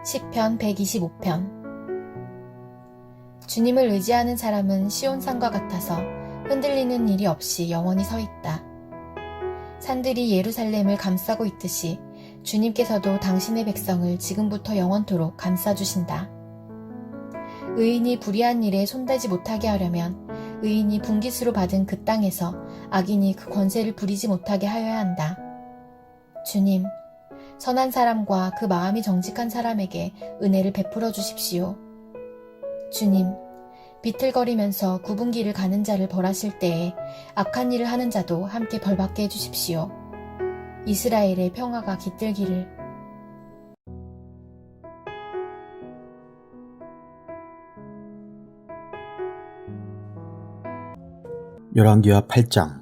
시편 125편. 주님을 의지하는 사람은 시온산과 같아서 흔들리는 일이 없이 영원히 서 있다. 산들이 예루살렘을 감싸고 있듯이 주님께서도 당신의 백성을 지금부터 영원토록 감싸주신다. 의인이 불의한 일에 손대지 못하게 하려면 의인이 분깃으로 받은 그 땅에서 악인이 그 권세를 부리지 못하게 하여야 한다. 주님, 선한 사람과 그 마음이 정직한 사람에게 은혜를 베풀어 주십시오. 주님, 비틀거리면서 굽은 길을 가는 자를 벌하실 때에 악한 일을 하는 자도 함께 벌받게 해주십시오. 이스라엘의 평화가 깃들기를. 열왕기하 8장.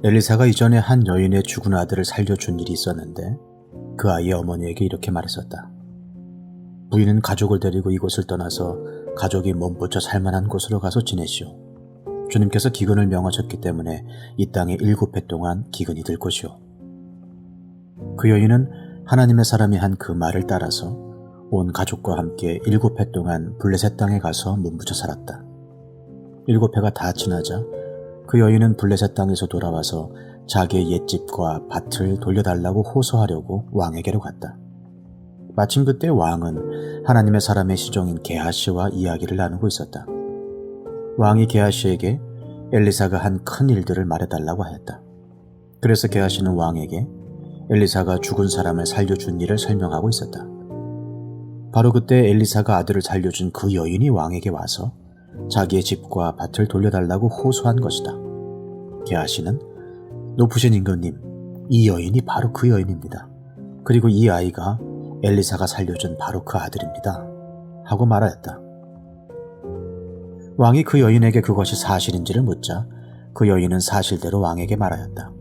엘리사가 이전에 한 여인의 죽은 아들을 살려준 일이 있었는데 그 아이의 어머니에게 이렇게 말했었다. 부인은 가족을 데리고 이곳을 떠나서 가족이 몸부쳐 살만한 곳으로 가서 지내시오. 주님께서 기근을 명하셨기 때문에 이 땅에 7해 동안 기근이 들 것이오. 그 여인은 하나님의 사람이 한 그 말을 따라서 온 가족과 함께 7해 동안 블레셋 땅에 가서 몸부쳐 살았다. 7해가 다 지나자 그 여인은 블레셋 땅에서 돌아와서 자기의 옛집과 밭을 돌려달라고 호소하려고 왕에게로 갔다. 마침 그때 왕은 하나님의 사람의 시종인 게하시와 이야기를 나누고 있었다. 왕이 게하시에게 엘리사가 한 큰 일들을 말해달라고 하였다. 그래서 게하시는 왕에게 엘리사가 죽은 사람을 살려준 일을 설명하고 있었다. 바로 그때 엘리사가 아들을 살려준 그 여인이 왕에게 와서 자기의 집과 밭을 돌려달라고 호소한 것이다. 게하시는 높으신 임금님, 이 여인이 바로 그 여인입니다. 그리고 이 아이가 엘리사가 살려준 바로 그 아들입니다. 하고 말하였다. 왕이 그 여인에게 그것이 사실인지를 묻자 그 여인은 사실대로 왕에게 말하였다.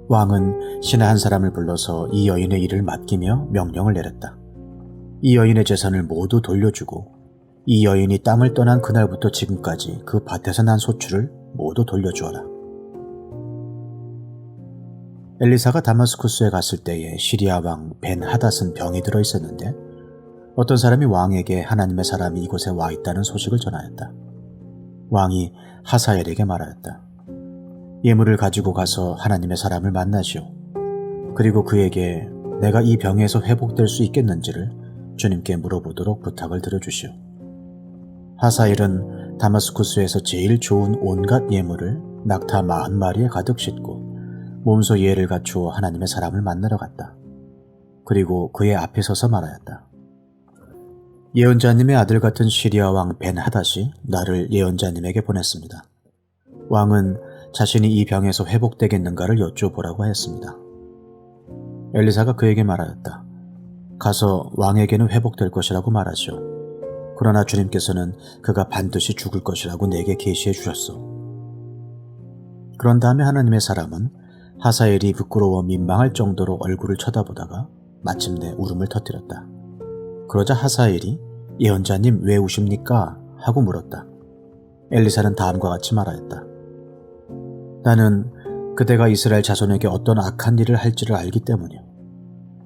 왕은 신하 한 사람을 불러서 이 여인의 일을 맡기며 명령을 내렸다. 이 여인의 재산을 모두 돌려주고 이 여인이 땅을 떠난 그날부터 지금까지 그 밭에서 난 소출을 모두 돌려주어라. 엘리사가 다마스쿠스에 갔을 때에 시리아 왕 벤하닷은 병이 들어 있었는데 어떤 사람이 왕에게 하나님의 사람이 이곳에 와 있다는 소식을 전하였다. 왕이 하사엘에게 말하였다. 예물을 가지고 가서 하나님의 사람을 만나시오. 그리고 그에게 내가 이 병에서 회복될 수 있겠는지를 주님께 물어보도록 부탁을 드려주시오. 하사엘은 다마스쿠스에서 제일 좋은 온갖 예물을 낙타 40마리에 가득 싣고 몸소 예를 갖추어 하나님의 사람을 만나러 갔다. 그리고 그의 앞에 서서 말하였다. 예언자님의 아들 같은 시리아 왕 벤하닷이 나를 예언자님에게 보냈습니다. 왕은 자신이 이 병에서 회복되겠는가를 여쭤보라고 하였습니다. 엘리사가 그에게 말하였다. 가서 왕에게는 회복될 것이라고 말하시오. 그러나 주님께서는 그가 반드시 죽을 것이라고 내게 계시해 주셨소. 그런 다음에 하나님의 사람은 하사엘이 부끄러워 민망할 정도로 얼굴을 쳐다보다가 마침내 울음을 터뜨렸다. 그러자 하사엘이 예언자님 왜 우십니까? 하고 물었다. 엘리사는 다음과 같이 말하였다. 나는 그대가 이스라엘 자손에게 어떤 악한 일을 할지를 알기 때문이요.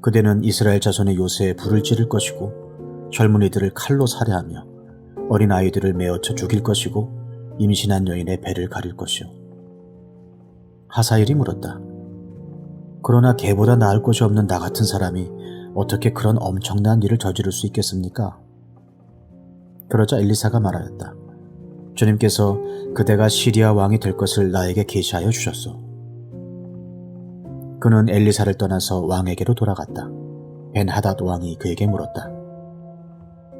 그대는 이스라엘 자손의 요새에 불을 지를 것이고 젊은이들을 칼로 살해하며 어린아이들을 메어쳐 죽일 것이고 임신한 여인의 배를 가릴 것이요. 하사엘이 물었다. 그러나 개보다 나을 것이 없는 나 같은 사람이 어떻게 그런 엄청난 일을 저지를 수 있겠습니까? 그러자 엘리사가 말하였다. 주님께서 그대가 시리아 왕이 될 것을 나에게 계시하여 주셨소. 그는 엘리사를 떠나서 왕에게로 돌아갔다. 벤하닷 왕이 그에게 물었다.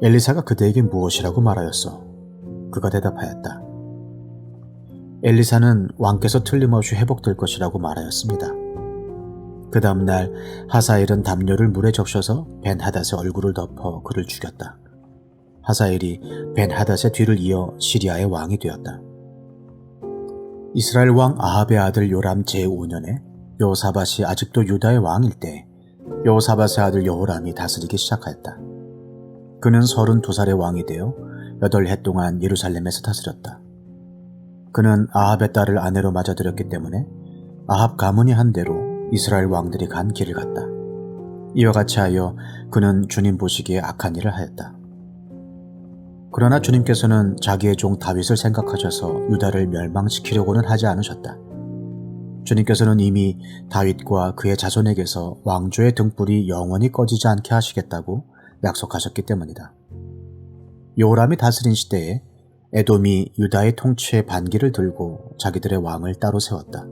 엘리사가 그대에게 무엇이라고 말하였소? 그가 대답하였다. 엘리사는 왕께서 틀림없이 회복될 것이라고 말하였습니다. 그 다음날 하사엘은 담요를 물에 적셔서 벤하닷의 얼굴을 덮어 그를 죽였다. 하사엘이 벤하닷의 뒤를 이어 시리아의 왕이 되었다. 이스라엘 왕 아합의 아들 요람 제5년에 여호사밧이 아직도 유다의 왕일 때 여호사밧의 아들 여호람이 다스리기 시작하였다. 그는 32살의 왕이 되어 8해 동안 예루살렘에서 다스렸다. 그는 아합의 딸을 아내로 맞아들였기 때문에 아합 가문이 한 대로 이스라엘 왕들이 간 길을 갔다. 이와 같이 하여 그는 주님 보시기에 악한 일을 하였다. 그러나 주님께서는 자기의 종 다윗을 생각하셔서 유다를 멸망시키려고는 하지 않으셨다. 주님께서는 이미 다윗과 그의 자손에게서 왕조의 등불이 영원히 꺼지지 않게 하시겠다고 약속하셨기 때문이다. 여호람이 다스린 시대에 에돔이 유다의 통치의 반기를 들고 자기들의 왕을 따로 세웠다.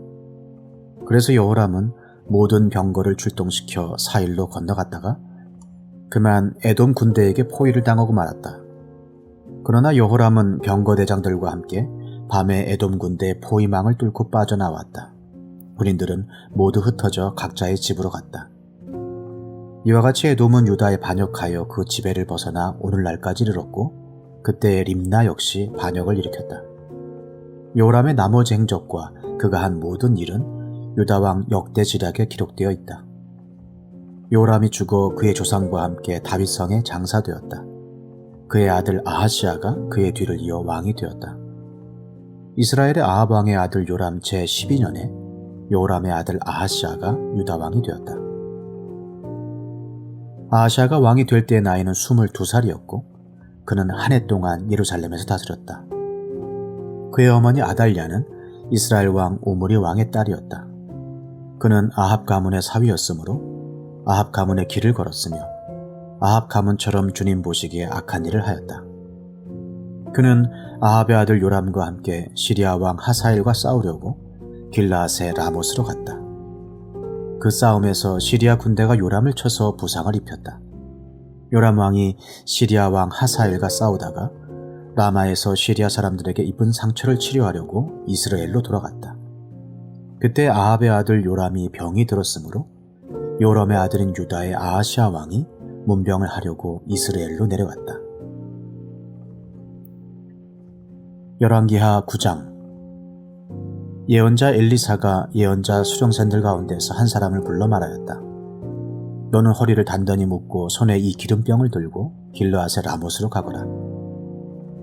그래서 여호람은 모든 병거를 출동시켜 사일로 건너갔다가 그만 에돔 군대에게 포위를 당하고 말았다. 그러나 여호람은 병거 대장들과 함께 밤에 에돔 군대의 포위망을 뚫고 빠져나왔다. 군인들은 모두 흩어져 각자의 집으로 갔다. 이와 같이 에돔은 유다에 반역하여 그 지배를 벗어나 오늘날까지 이르렀고 그때 림나 역시 반역을 일으켰다. 여호람의 나머지 행적과 그가 한 모든 일은 유다왕 역대지략에 기록되어 있다. 여호람이 죽어 그의 조상과 함께 다윗성에 장사되었다. 그의 아들 아하시아가 그의 뒤를 이어 왕이 되었다. 이스라엘의 아합 왕의 아들 요람 제12년에 여호람의 아들 아하시아가 유다 왕이 되었다. 아하시아가 왕이 될 때의 나이는 22살이었고 그는 한 해 동안 예루살렘에서 다스렸다. 그의 어머니 아달랴는 이스라엘 왕 오므리 왕의 딸이었다. 그는 아합 가문의 사위였으므로 아합 가문의 길을 걸었으며 아합 가문처럼 주님 보시기에 악한 일을 하였다. 그는 아합의 아들 요람과 함께 시리아 왕 하사엘과 싸우려고 길라앗의 라못으로 갔다. 그 싸움에서 시리아 군대가 요람을 쳐서 부상을 입혔다. 요람 왕이 시리아 왕 하사엘과 싸우다가 라마에서 시리아 사람들에게 입은 상처를 치료하려고 이스라엘로 돌아갔다. 그때 아합의 아들 요람이 병이 들었으므로 요람의 아들인 유다의 아하시아 왕이 문병을 하려고 이스라엘로 내려갔다. 열왕기하 9장. 예언자 엘리사가 예언자 수령관들 가운데서 한 사람을 불러 말하였다. 너는 허리를 단단히 묶고 손에 이 기름병을 들고 길르앗의 라못으로 가거라.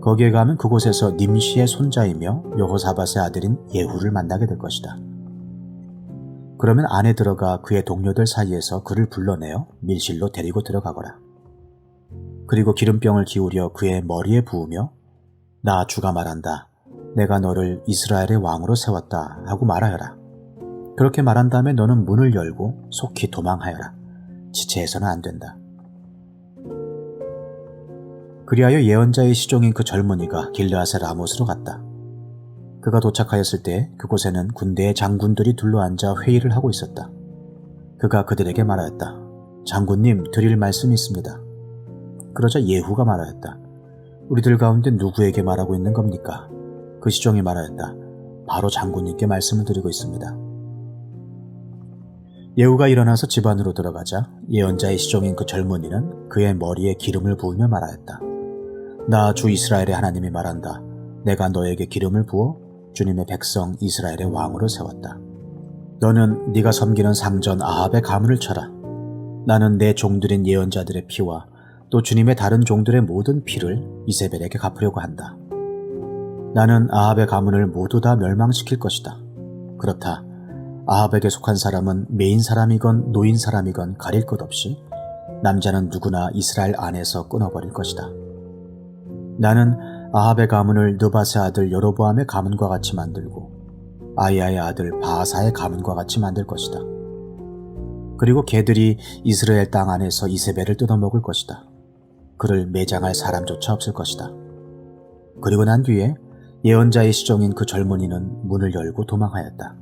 거기에 가면 그곳에서 님시의 손자이며 여호사밧의 아들인 예후를 만나게 될 것이다. 그러면 안에 들어가 그의 동료들 사이에서 그를 불러내어 밀실로 데리고 들어가거라. 그리고 기름병을 기울여 그의 머리에 부으며 나 주가 말한다. 내가 너를 이스라엘의 왕으로 세웠다 하고 말하여라. 그렇게 말한 다음에 너는 문을 열고 속히 도망하여라. 지체해서는 안 된다. 그리하여 예언자의 시종인 그 젊은이가 길르앗의 라못으로 갔다. 그가 도착하였을 때 그곳에는 군대의 장군들이 둘러앉아 회의를 하고 있었다. 그가 그들에게 말하였다. 장군님, 드릴 말씀이 있습니다. 그러자 예후가 말하였다. 우리들 가운데 누구에게 말하고 있는 겁니까? 그 시종이 말하였다. 바로 장군님께 말씀을 드리고 있습니다. 예후가 일어나서 집 안으로 들어가자 예언자의 시종인 그 젊은이는 그의 머리에 기름을 부으며 말하였다. 나 주 이스라엘의 하나님이 말한다. 내가 너에게 기름을 부어 주님의 백성 이스라엘의 왕으로 세웠다. 너는 네가 섬기는 상전 아합의 가문을 쳐라. 나는 내 종들인 예언자들의 피와 또 주님의 다른 종들의 모든 피를 이세벨에게 갚으려고 한다. 나는 아합의 가문을 모두 다 멸망시킬 것이다. 그렇다. 아합에게 속한 사람은 메인 사람이건 노인 사람이건 가릴 것 없이 남자는 누구나 이스라엘 안에서 끊어버릴 것이다. 나는 아합의 가문을 느밧의 아들 여로보암의 가문과 같이 만들고 아이야의 아들 바하사의 가문과 같이 만들 것이다. 그리고 개들이 이스라엘 땅 안에서 이세벨을 뜯어먹을 것이다. 그를 매장할 사람조차 없을 것이다. 그리고 난 뒤에 예언자의 시종인 그 젊은이는 문을 열고 도망하였다.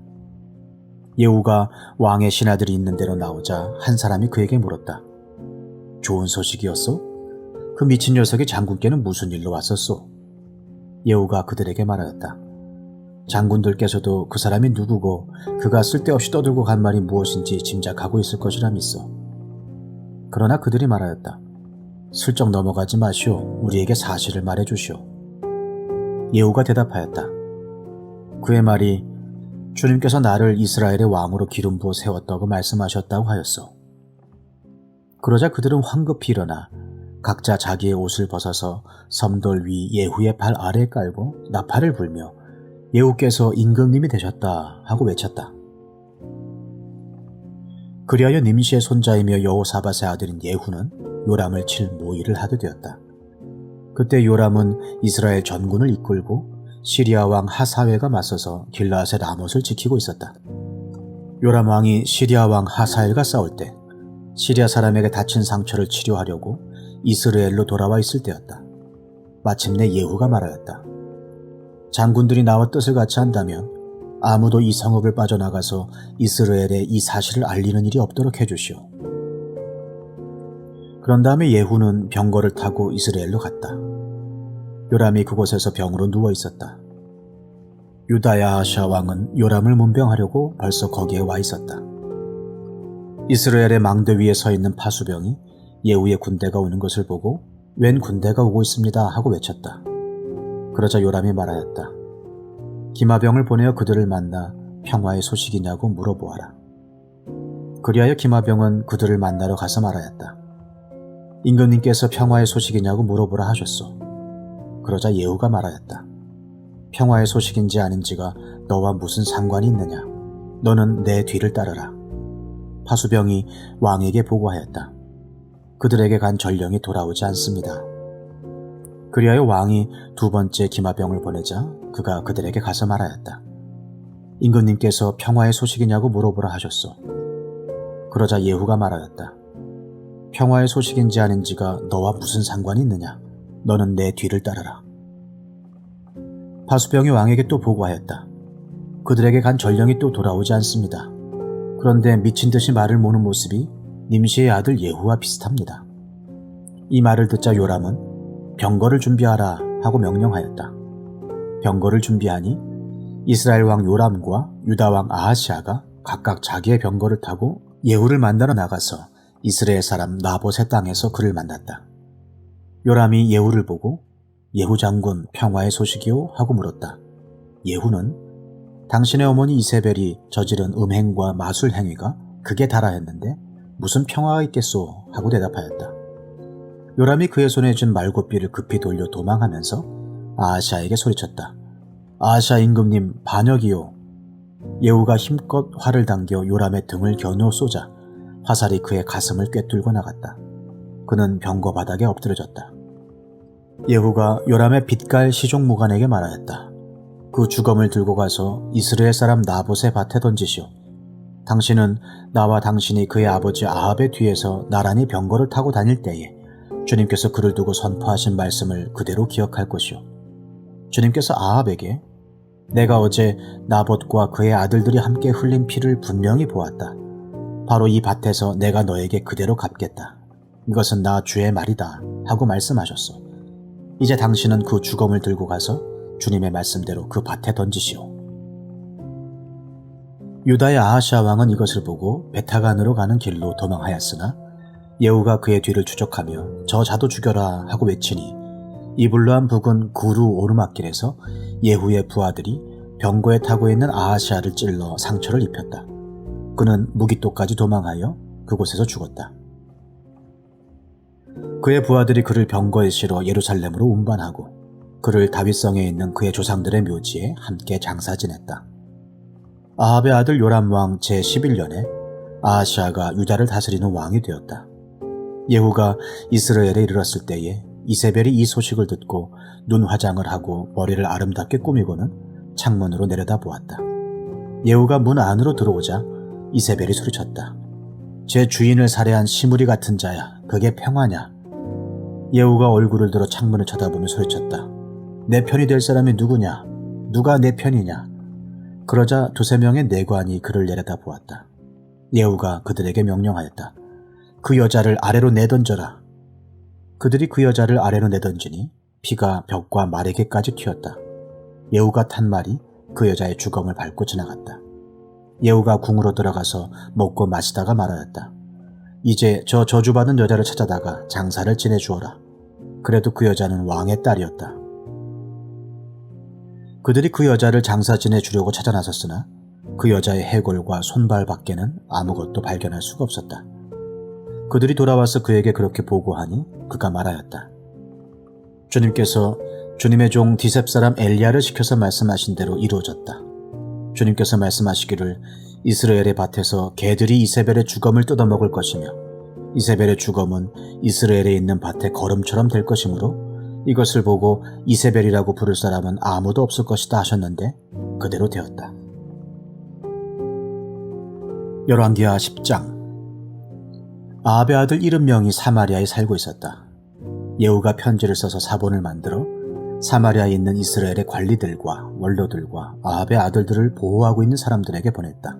예후가 왕의 신하들이 있는 데로 나오자 한 사람이 그에게 물었다. 좋은 소식이었소? 그 미친 녀석이 장군께는 무슨 일로 왔었소? 예후가 그들에게 말하였다. 장군들께서도 그 사람이 누구고 그가 쓸데없이 떠들고 간 말이 무엇인지 짐작하고 있을 것이라 믿소. 그러나 그들이 말하였다. 슬쩍 넘어가지 마시오. 우리에게 사실을 말해주시오. 예후가 대답하였다. 그의 말이 주님께서 나를 이스라엘의 왕으로 기름 부어 세웠다고 말씀하셨다고 하였소. 그러자 그들은 황급히 일어나 각자 자기의 옷을 벗어서 섬돌 위 예후의 발 아래에 깔고 나팔을 불며 예후께서 임금님이 되셨다 하고 외쳤다. 그리하여 nim시의 손자이며 여호사밧의 아들인 예후는 요람을 칠 모의를 하게 되었다. 그때 요람은 이스라엘 전군을 이끌고 시리아 왕 하사회가 맞서서 길라앗의 라못을 지키고 있었다. 요람 왕이 시리아 왕 하사엘과 싸울 때 시리아 사람에게 다친 상처를 치료하려고 이스라엘로 돌아와 있을 때였다. 마침내 예후가 말하였다. 장군들이 나와 뜻을 같이 한다면 아무도 이 성읍을 빠져나가서 이스라엘에 이 사실을 알리는 일이 없도록 해주시오. 그런 다음에 예후는 병거를 타고 이스라엘로 갔다. 요람이 그곳에서 병으로 누워 있었다. 유다의 아하샤 왕은 요람을 문병하려고 벌써 거기에 와 있었다. 이스라엘의 망대 위에 서 있는 파수병이 예후의 군대가 오는 것을 보고 웬 군대가 오고 있습니다 하고 외쳤다. 그러자 요람이 말하였다. 기마병을 보내어 그들을 만나 평화의 소식이냐고 물어보아라. 그리하여 기마병은 그들을 만나러 가서 말하였다. 임금님께서 평화의 소식이냐고 물어보라 하셨소. 그러자 예후가 말하였다. 평화의 소식인지 아닌지가 너와 무슨 상관이 있느냐. 너는 내 뒤를 따르라. 파수병이 왕에게 보고하였다. 그들에게 간 전령이 돌아오지 않습니다. 그리하여 왕이 두 번째 기마병을 보내자 그가 그들에게 가서 말하였다. 임금님께서 평화의 소식이냐고 물어보라 하셨소. 그러자 예후가 말하였다. 평화의 소식인지 아닌지가 너와 무슨 상관이 있느냐. 너는 내 뒤를 따르라. 파수병이 왕에게 또 보고하였다. 그들에게 간 전령이 또 돌아오지 않습니다. 그런데 미친 듯이 말을 모는 모습이 nim시의 아들 예후와 비슷합니다. 이 말을 듣자 요람은 병거를 준비하라 하고 명령하였다. 병거를 준비하니 이스라엘 왕 요람과 유다 왕 아하시아가 각각 자기의 병거를 타고 예후를 만나러 나가서 이스라엘 사람 나봇의 땅에서 그를 만났다. 요람이 예후를 보고 예후 장군 평화의 소식이요? 하고 물었다. 예후는 당신의 어머니 이세벨이 저지른 음행과 마술 행위가 극에 달하였는데 무슨 평화가 있겠소? 하고 대답하였다. 요람이 그의 손에 쥔 말곶비를 급히 돌려 도망하면서 아하시아에게 소리쳤다. 아하시아 임금님 반역이요. 예후가 힘껏 활을 당겨 요람의 등을 겨누어 쏘자 화살이 그의 가슴을 꿰뚫고 나갔다. 그는 병거 바닥에 엎드려졌다. 예후가 요람의 빛깔 시종무관에게 말하였다. 그 주검을 들고 가서 이스라엘 사람 나봇의 밭에 던지시오. 당신은 나와 당신이 그의 아버지 아합의 뒤에서 나란히 병거를 타고 다닐 때에 주님께서 그를 두고 선포하신 말씀을 그대로 기억할 것이오. 주님께서 아합에게 내가 어제 나봇과 그의 아들들이 함께 흘린 피를 분명히 보았다. 바로 이 밭에서 내가 너에게 그대로 갚겠다. 이것은 나 주의 말이다 하고 말씀하셨소. 이제 당신은 그 주검을 들고 가서 주님의 말씀대로 그 밭에 던지시오. 유다의 아하시아 왕은 이것을 보고 베타간으로 가는 길로 도망하였으나 예후가 그의 뒤를 추적하며 저 자도 죽여라 하고 외치니 이블루한 북은 구루 오르막길에서 예후의 부하들이 병거에 타고 있는 아하시아를 찔러 상처를 입혔다. 그는 무기토까지 도망하여 그곳에서 죽었다. 그의 부하들이 그를 병거에 실어 예루살렘으로 운반하고 그를 다윗성에 있는 그의 조상들의 묘지에 함께 장사 지냈다. 아합의 아들 요람 왕 제11년에 아하시아가 유다를 다스리는 왕이 되었다. 예후가 이스라엘에 이르렀을 때에 이세벨이 이 소식을 듣고 눈 화장을 하고 머리를 아름답게 꾸미고는 창문으로 내려다보았다. 예후가 문 안으로 들어오자 이세벨이 소리쳤다. 제 주인을 살해한 시무리 같은 자야, 그게 평화냐? 예후가 얼굴을 들어 창문을 쳐다보며 소리쳤다. 내 편이 될 사람이 누구냐? 누가 내 편이냐? 그러자 두세 명의 내관이 그를 내려다보았다. 예후가 그들에게 명령하였다. 그 여자를 아래로 내던져라. 그들이 그 여자를 아래로 내던지니 피가 벽과 마레개까지 튀었다. 예후가 탄 말이 그 여자의 주검을 밟고 지나갔다. 예후가 궁으로 들어가서 먹고 마시다가 말하였다. 이제 저 저주받은 여자를 찾아다가 장사를 지내주어라. 그래도 그 여자는 왕의 딸이었다. 그들이 그 여자를 장사 지내주려고 찾아 나섰으나 그 여자의 해골과 손발 밖에는 아무것도 발견할 수가 없었다. 그들이 돌아와서 그에게 그렇게 보고하니 그가 말하였다. 주님께서 주님의 종 디셉 사람 엘리야를 시켜서 말씀하신 대로 이루어졌다. 주님께서 말씀하시기를 이스라엘의 밭에서 개들이 이세벨의 주검을 뜯어먹을 것이며 이세벨의 주검은 이스라엘에 있는 밭의 거름처럼 될 것이므로 이것을 보고 이세벨이라고 부를 사람은 아무도 없을 것이다 하셨는데 그대로 되었다. 열왕기하 10장. 아합의 아들 70명이 사마리아에 살고 있었다. 예후가 편지를 써서 사본을 만들어 사마리아에 있는 이스라엘의 관리들과 원로들과 아합의 아들들을 보호하고 있는 사람들에게 보냈다.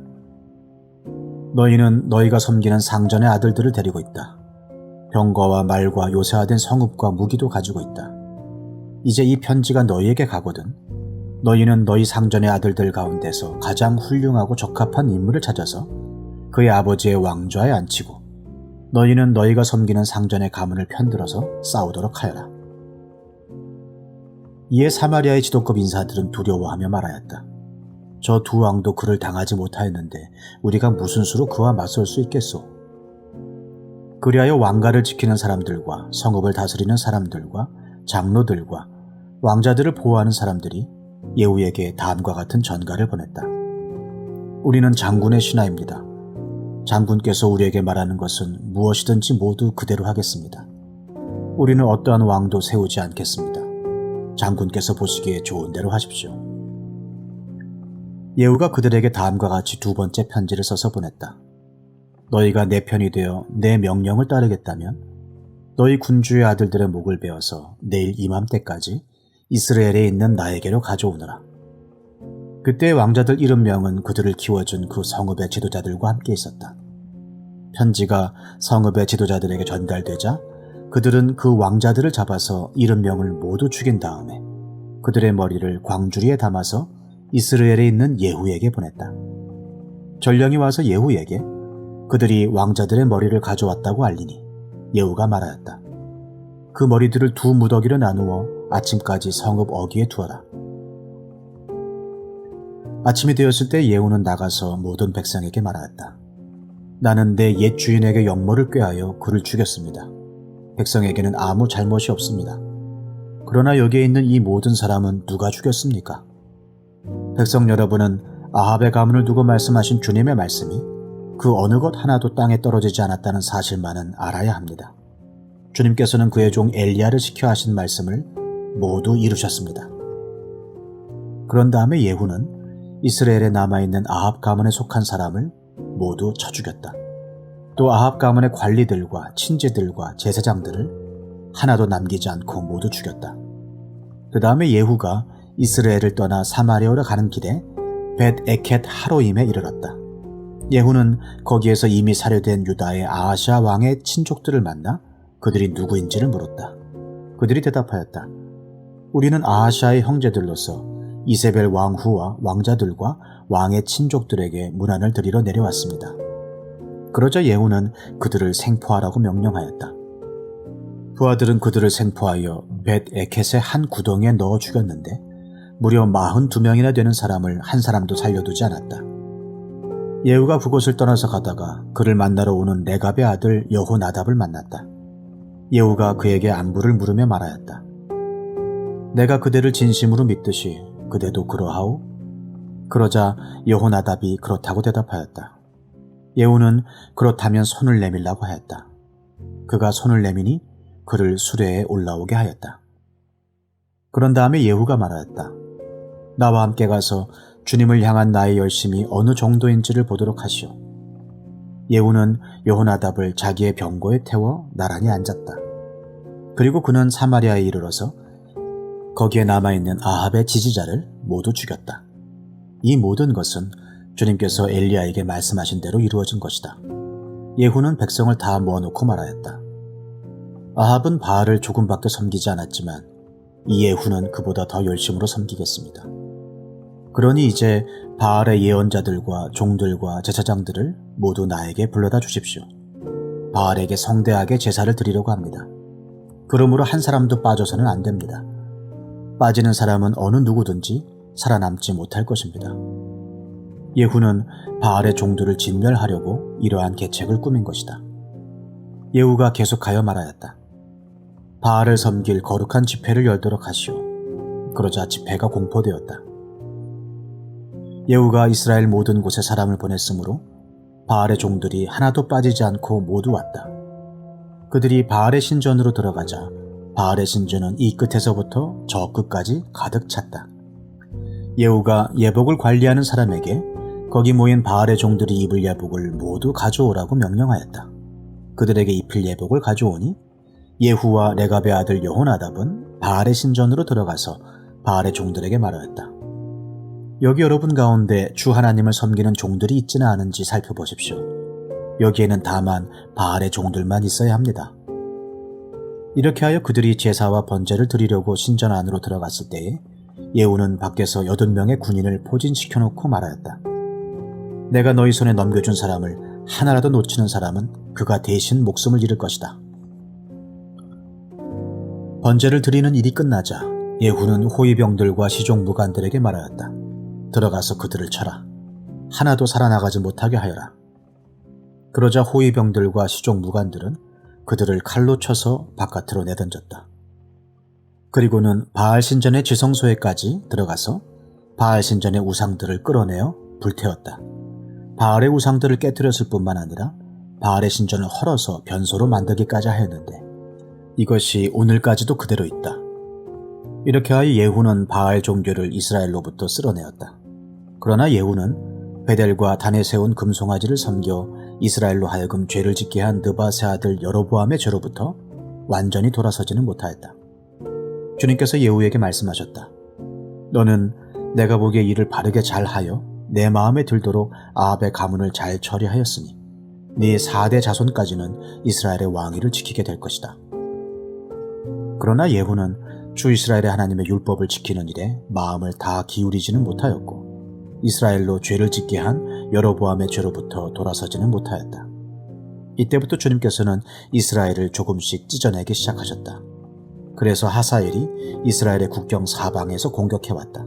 너희는 너희가 섬기는 상전의 아들들을 데리고 있다. 병거와 말과 요새화된 성읍과 무기도 가지고 있다. 이제 이 편지가 너희에게 가거든 너희는 너희 상전의 아들들 가운데서 가장 훌륭하고 적합한 인물을 찾아서 그의 아버지의 왕좌에 앉히고 너희는 너희가 섬기는 상전의 가문을 편들어서 싸우도록 하여라. 이에 사마리아의 지도급 인사들은 두려워하며 말하였다. 저 두 왕도 그를 당하지 못하였는데 우리가 무슨 수로 그와 맞설 수 있겠소? 그리하여 왕가를 지키는 사람들과 성읍을 다스리는 사람들과 장로들과 왕자들을 보호하는 사람들이 예후에게 다음과 같은 전가를 보냈다. 우리는 장군의 신하입니다. 장군께서 우리에게 말하는 것은 무엇이든지 모두 그대로 하겠습니다. 우리는 어떠한 왕도 세우지 않겠습니다. 장군께서 보시기에 좋은 대로 하십시오. 예후가 그들에게 다음과 같이 두 번째 편지를 써서 보냈다. 너희가 내 편이 되어 내 명령을 따르겠다면 너희 군주의 아들들의 목을 베어서 내일 이맘때까지 이스라엘에 있는 나에게로 가져오너라. 그때 왕자들 70명은 그들을 키워준 그 성읍의 지도자들과 함께 있었다. 편지가 성읍의 지도자들에게 전달되자 그들은 그 왕자들을 잡아서 70명을 모두 죽인 다음에 그들의 머리를 광주리에 담아서 이스라엘에 있는 예후에게 보냈다. 전령이 와서 예후에게 그들이 왕자들의 머리를 가져왔다고 알리니 예후가 말하였다. 그 머리들을 두 무더기로 나누어 아침까지 성읍 어귀에 두어라. 아침이 되었을 때 예후는 나가서 모든 백성에게 말하였다. 나는 내 옛 주인에게 역모를 꾀하여 그를 죽였습니다. 백성에게는 아무 잘못이 없습니다. 그러나 여기에 있는 이 모든 사람은 누가 죽였습니까? 백성 여러분은 아합의 가문을 두고 말씀하신 주님의 말씀이 그 어느 것 하나도 땅에 떨어지지 않았다는 사실만은 알아야 합니다. 주님께서는 그의 종 엘리야를 시켜 하신 말씀을 모두 이루셨습니다. 그런 다음에 예후는 이스라엘에 남아있는 아합 가문에 속한 사람을 모두 쳐 죽였다. 또 아합 가문의 관리들과 친지들과 제사장들을 하나도 남기지 않고 모두 죽였다. 그 다음에 예후가 이스라엘을 떠나 사마리아로 가는 길에 벳 에켓 하로임에 이르렀다. 예후는 거기에서 이미 살해된 유다의 아하시아 왕의 친족들을 만나 그들이 누구인지를 물었다. 그들이 대답하였다. 우리는 아하시아의 형제들로서 이세벨 왕후와 왕자들과 왕의 친족들에게 문안을 드리러 내려왔습니다. 그러자 예후는 그들을 생포하라고 명령하였다. 부하들은 그들을 생포하여 벳 에켓의 한 구덩이에 넣어 죽였는데 무려 42명이나 되는 사람을 한 사람도 살려두지 않았다. 예후가 그곳을 떠나서 가다가 그를 만나러 오는 레갑의 아들 여호나답을 만났다. 예후가 그에게 안부를 물으며 말하였다. 내가 그대를 진심으로 믿듯이 그대도 그러하오? 그러자 여호나답이 그렇다고 대답하였다. 예후는 그렇다면 손을 내밀라고 하였다. 그가 손을 내미니 그를 수레에 올라오게 하였다. 그런 다음에 예후가 말하였다. 나와 함께 가서 주님을 향한 나의 열심이 어느 정도인지를 보도록 하시오. 예후는 여호나답을 자기의 병거에 태워 나란히 앉았다. 그리고 그는 사마리아에 이르러서 거기에 남아있는 아합의 지지자를 모두 죽였다. 이 모든 것은 주님께서 엘리야에게 말씀하신 대로 이루어진 것이다. 예후는 백성을 다 모아놓고 말하였다. 아합은 바알을 조금밖에 섬기지 않았지만 이 예후는 그보다 더 열심으로 섬기겠습니다. 그러니 이제 바알의 예언자들과 종들과 제사장들을 모두 나에게 불러다 주십시오. 바알에게 성대하게 제사를 드리려고 합니다. 그러므로 한 사람도 빠져서는 안 됩니다. 빠지는 사람은 어느 누구든지 살아남지 못할 것입니다. 예후는 바알의 종들을 진멸하려고 이러한 계책을 꾸민 것이다. 예후가 계속하여 말하였다. 바알을 섬길 거룩한 집회를 열도록 하시오. 그러자 집회가 공포되었다. 예후가 이스라엘 모든 곳에 사람을 보냈으므로 바알의 종들이 하나도 빠지지 않고 모두 왔다. 그들이 바알의 신전으로 들어가자 바알의 신전은 이 끝에서부터 저 끝까지 가득 찼다. 예후가 예복을 관리하는 사람에게 거기 모인 바알의 종들이 입을 예복을 모두 가져오라고 명령하였다. 그들에게 입힐 예복을 가져오니 예후와 레갑의 아들 여호나답은 바알의 신전으로 들어가서 바알의 종들에게 말하였다. 여기 여러분 가운데 주 하나님을 섬기는 종들이 있지는 않은지 살펴보십시오. 여기에는 다만 바알의 종들만 있어야 합니다. 이렇게 하여 그들이 제사와 번제를 드리려고 신전 안으로 들어갔을 때에 예후는 밖에서 8명의 군인을 포진시켜놓고 말하였다. 내가 너희 손에 넘겨준 사람을 하나라도 놓치는 사람은 그가 대신 목숨을 잃을 것이다. 번제를 드리는 일이 끝나자 예후는 호위병들과 시종무관들에게 말하였다. 들어가서 그들을 쳐라. 하나도 살아나가지 못하게 하여라. 그러자 호위병들과 시종무관들은 그들을 칼로 쳐서 바깥으로 내던졌다. 그리고는 바알 신전의 지성소에까지 들어가서 바알 신전의 우상들을 끌어내어 불태웠다. 바알의 우상들을 깨뜨렸을 뿐만 아니라 바알의 신전을 헐어서 변소로 만들기까지 하였는데 이것이 오늘까지도 그대로 있다. 이렇게 하여 예후는 바알 종교를 이스라엘로부터 쓸어내었다. 그러나 예후는 베델과 단에 세운 금송아지를 섬겨 이스라엘로 하여금 죄를 짓게 한 느밧의 아들 여로보암의 죄로부터 완전히 돌아서지는 못하였다. 주님께서 예후에게 말씀하셨다. 너는 내가 보기에 일을 바르게 잘하여 내 마음에 들도록 아합의 가문을 잘 처리하였으니 네 4대 자손까지는 이스라엘의 왕위를 지키게 될 것이다. 그러나 예후는 주 이스라엘의 하나님의 율법을 지키는 일에 마음을 다 기울이지는 못하였고 이스라엘로 죄를 짓게 한 여로보암의 죄로부터 돌아서지는 못하였다. 이때부터 주님께서는 이스라엘을 조금씩 찢어내기 시작하셨다. 그래서 하사엘이 이스라엘의 국경 사방에서 공격해왔다.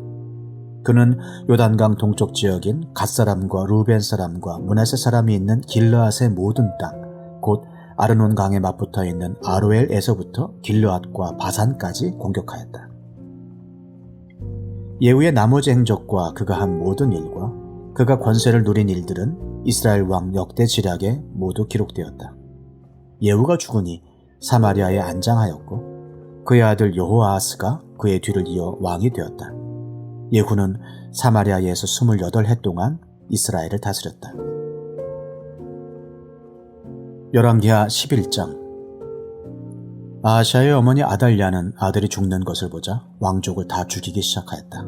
그는 요단강 동쪽 지역인 갓사람과 루벤 사람과 므낫세 사람이 있는 길르앗의 모든 땅, 곧 아르논 강에 맞붙어 있는 아로엘에서부터 길르앗과 바산까지 공격하였다. 예후의 나머지 행적과 그가 한 모든 일과 그가 권세를 누린 일들은 이스라엘 왕 역대 지략에 모두 기록되었다. 예후가 죽으니 사마리아에 안장하였고 그의 아들 여호아하스가 그의 뒤를 이어 왕이 되었다. 예후는 사마리아에서 28해 동안 이스라엘을 다스렸다. 열왕기하 11장. 아하시아의 어머니 아달랴는 아들이 죽는 것을 보자 왕족을 다 죽이기 시작하였다.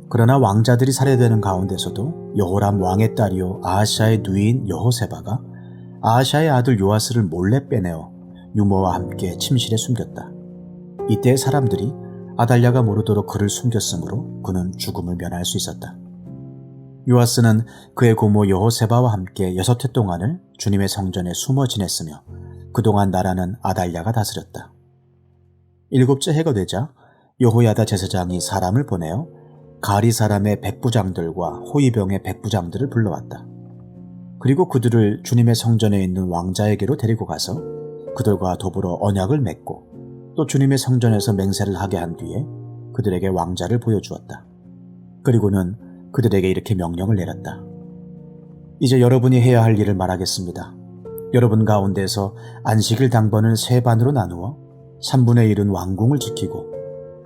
그러나 왕자들이 살해되는 가운데서도 여호람 왕의 딸이요 아하시아의 누이인 여호세바가 아하시아의 아들 요아스를 몰래 빼내어 유모와 함께 침실에 숨겼다. 이때 사람들이 아달랴가 모르도록 그를 숨겼으므로 그는 죽음을 면할 수 있었다. 요아스는 그의 고모 여호세바와 함께 6해 동안을 주님의 성전에 숨어 지냈으며 그동안 나라는 아달랴가 다스렸다. 7째 해가 되자 여호야다 제사장이 사람을 보내어 가리 사람의 백부장들과 호위병의 백부장들을 불러왔다. 그리고 그들을 주님의 성전에 있는 왕자에게로 데리고 가서 그들과 더불어 언약을 맺고 또 주님의 성전에서 맹세를 하게 한 뒤에 그들에게 왕자를 보여주었다. 그리고는 그들에게 이렇게 명령을 내렸다. 이제 여러분이 해야 할 일을 말하겠습니다. 여러분 가운데서 안식일 당번을 3반으로 나누어 3분의 1은 왕궁을 지키고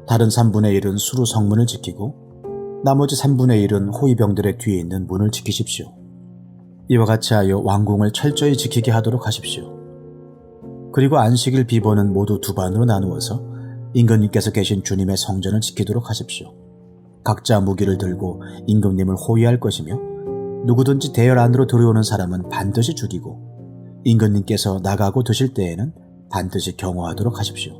다른 3분의 1은 수루 성문을 지키고 나머지 3분의 1은 호위병들의 뒤에 있는 문을 지키십시오. 이와 같이 하여 왕궁을 철저히 지키게 하도록 하십시오. 그리고 안식일 비번은 모두 2반으로 나누어서 임금님께서 계신 주님의 성전을 지키도록 하십시오. 각자 무기를 들고 임금님을 호위할 것이며 누구든지 대열 안으로 들어오는 사람은 반드시 죽이고 임금님께서 나가고 드실 때에는 반드시 경호하도록 하십시오.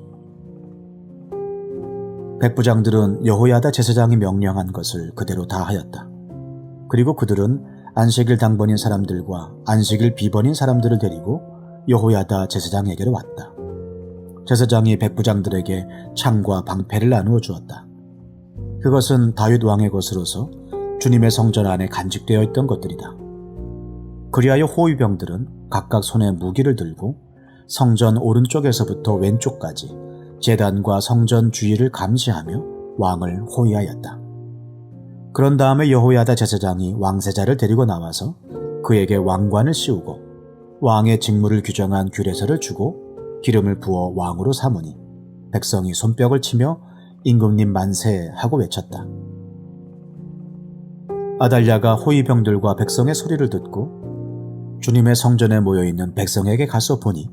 백부장들은 여호야다 제사장이 명령한 것을 그대로 다 하였다. 그리고 그들은 안식일 당번인 사람들과 안식일 비번인 사람들을 데리고 여호야다 제사장에게로 왔다. 제사장이 백부장들에게 창과 방패를 나누어 주었다. 그것은 다윗 왕의 것으로서 주님의 성전 안에 간직되어 있던 것들이다. 그리하여 호위병들은 각각 손에 무기를 들고 성전 오른쪽에서부터 왼쪽까지 제단과 성전 주위를 감시하며 왕을 호위하였다. 그런 다음에 여호야다 제사장이 왕세자를 데리고 나와서 그에게 왕관을 씌우고 왕의 직무를 규정한 규례서를 주고 기름을 부어 왕으로 삼으니 백성이 손뼉을 치며 임금님 만세 하고 외쳤다. 아달랴가 호위병들과 백성의 소리를 듣고 주님의 성전에 모여있는 백성에게 가서 보니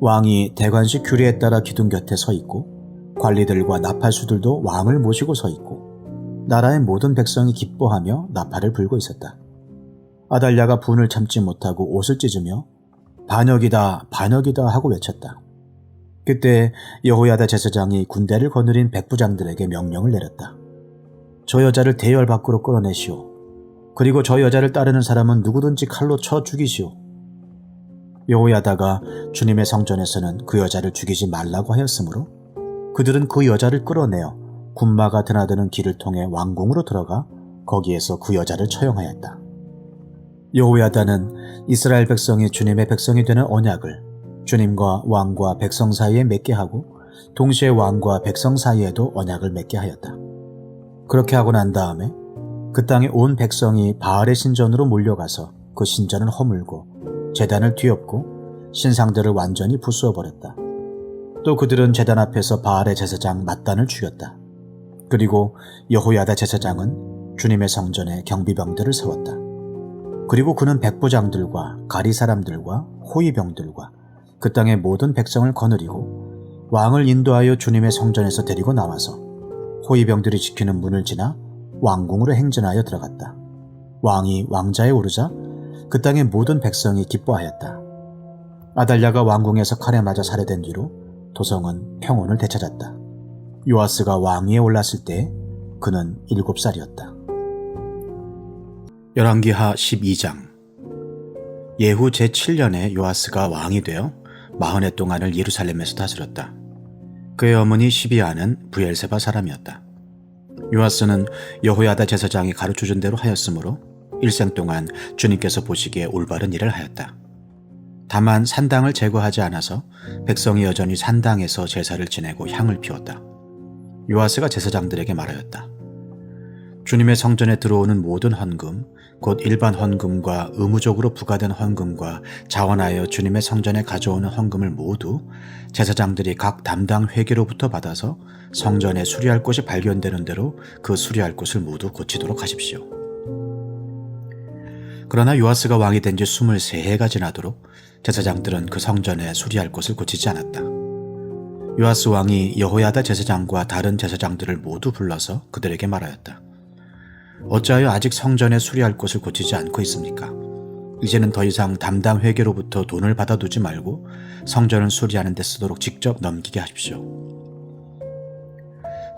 왕이 대관식 규례에 따라 기둥 곁에 서 있고 관리들과 나팔수들도 왕을 모시고 서 있고 나라의 모든 백성이 기뻐하며 나팔을 불고 있었다. 아달랴가 분을 참지 못하고 옷을 찢으며 반역이다 반역이다 하고 외쳤다. 그때 여호야다 제사장이 군대를 거느린 백부장들에게 명령을 내렸다. 저 여자를 대열 밖으로 끌어내시오. 그리고 저 여자를 따르는 사람은 누구든지 칼로 쳐 죽이시오. 여호야다가 주님의 성전에서는 그 여자를 죽이지 말라고 하였으므로 그들은 그 여자를 끌어내어 군마가 드나드는 길을 통해 왕궁으로 들어가 거기에서 그 여자를 처형하였다. 여호야다는 이스라엘 백성이 주님의 백성이 되는 언약을 주님과 왕과 백성 사이에 맺게 하고 동시에 왕과 백성 사이에도 언약을 맺게 하였다. 그렇게 하고 난 다음에 그 땅에 온 백성이 바알의 신전으로 몰려가서 그 신전을 허물고 제단을 뒤엎고 신상들을 완전히 부수어버렸다. 또 그들은 제단 앞에서 바알의 제사장 맏단을 죽였다. 그리고 여호야다 제사장은 주님의 성전에 경비병들을 세웠다. 그리고 그는 백부장들과 가리 사람들과 호위병들과 그 땅의 모든 백성을 거느리고 왕을 인도하여 주님의 성전에서 데리고 나와서 호위병들이 지키는 문을 지나 왕궁으로 행진하여 들어갔다. 왕이 왕자에 오르자 그 땅의 모든 백성이 기뻐하였다. 아달랴가 왕궁에서 칼에 맞아 살해된 뒤로 도성은 평온을 되찾았다. 요아스가 왕위에 올랐을 때 그는 7살이었다. 열왕기하 12장. 예후 제7년에 요아스가 왕이 되어 40해 동안을 예루살렘에서 다스렸다. 그의 어머니 시비아는 브엘세바 사람이었다. 요아스는 여호야다 제사장이 가르쳐준 대로 하였으므로 일생 동안 주님께서 보시기에 올바른 일을 하였다. 다만 산당을 제거하지 않아서 백성이 여전히 산당에서 제사를 지내고 향을 피웠다. 요아스가 제사장들에게 말하였다. 주님의 성전에 들어오는 모든 헌금, 곧 일반 헌금과 의무적으로 부과된 헌금과 자원하여 주님의 성전에 가져오는 헌금을 모두 제사장들이 각 담당 회계로부터 받아서 성전에 수리할 곳이 발견되는 대로 그 수리할 곳을 모두 고치도록 하십시오. 그러나 요아스가 왕이 된 지 23해가 지나도록 제사장들은 그 성전에 수리할 곳을 고치지 않았다. 요아스 왕이 여호야다 제사장과 다른 제사장들을 모두 불러서 그들에게 말하였다. 어찌하여 아직 성전에 수리할 곳을 고치지 않고 있습니까? 이제는 더 이상 담당 회계로부터 돈을 받아두지 말고 성전을 수리하는 데 쓰도록 직접 넘기게 하십시오.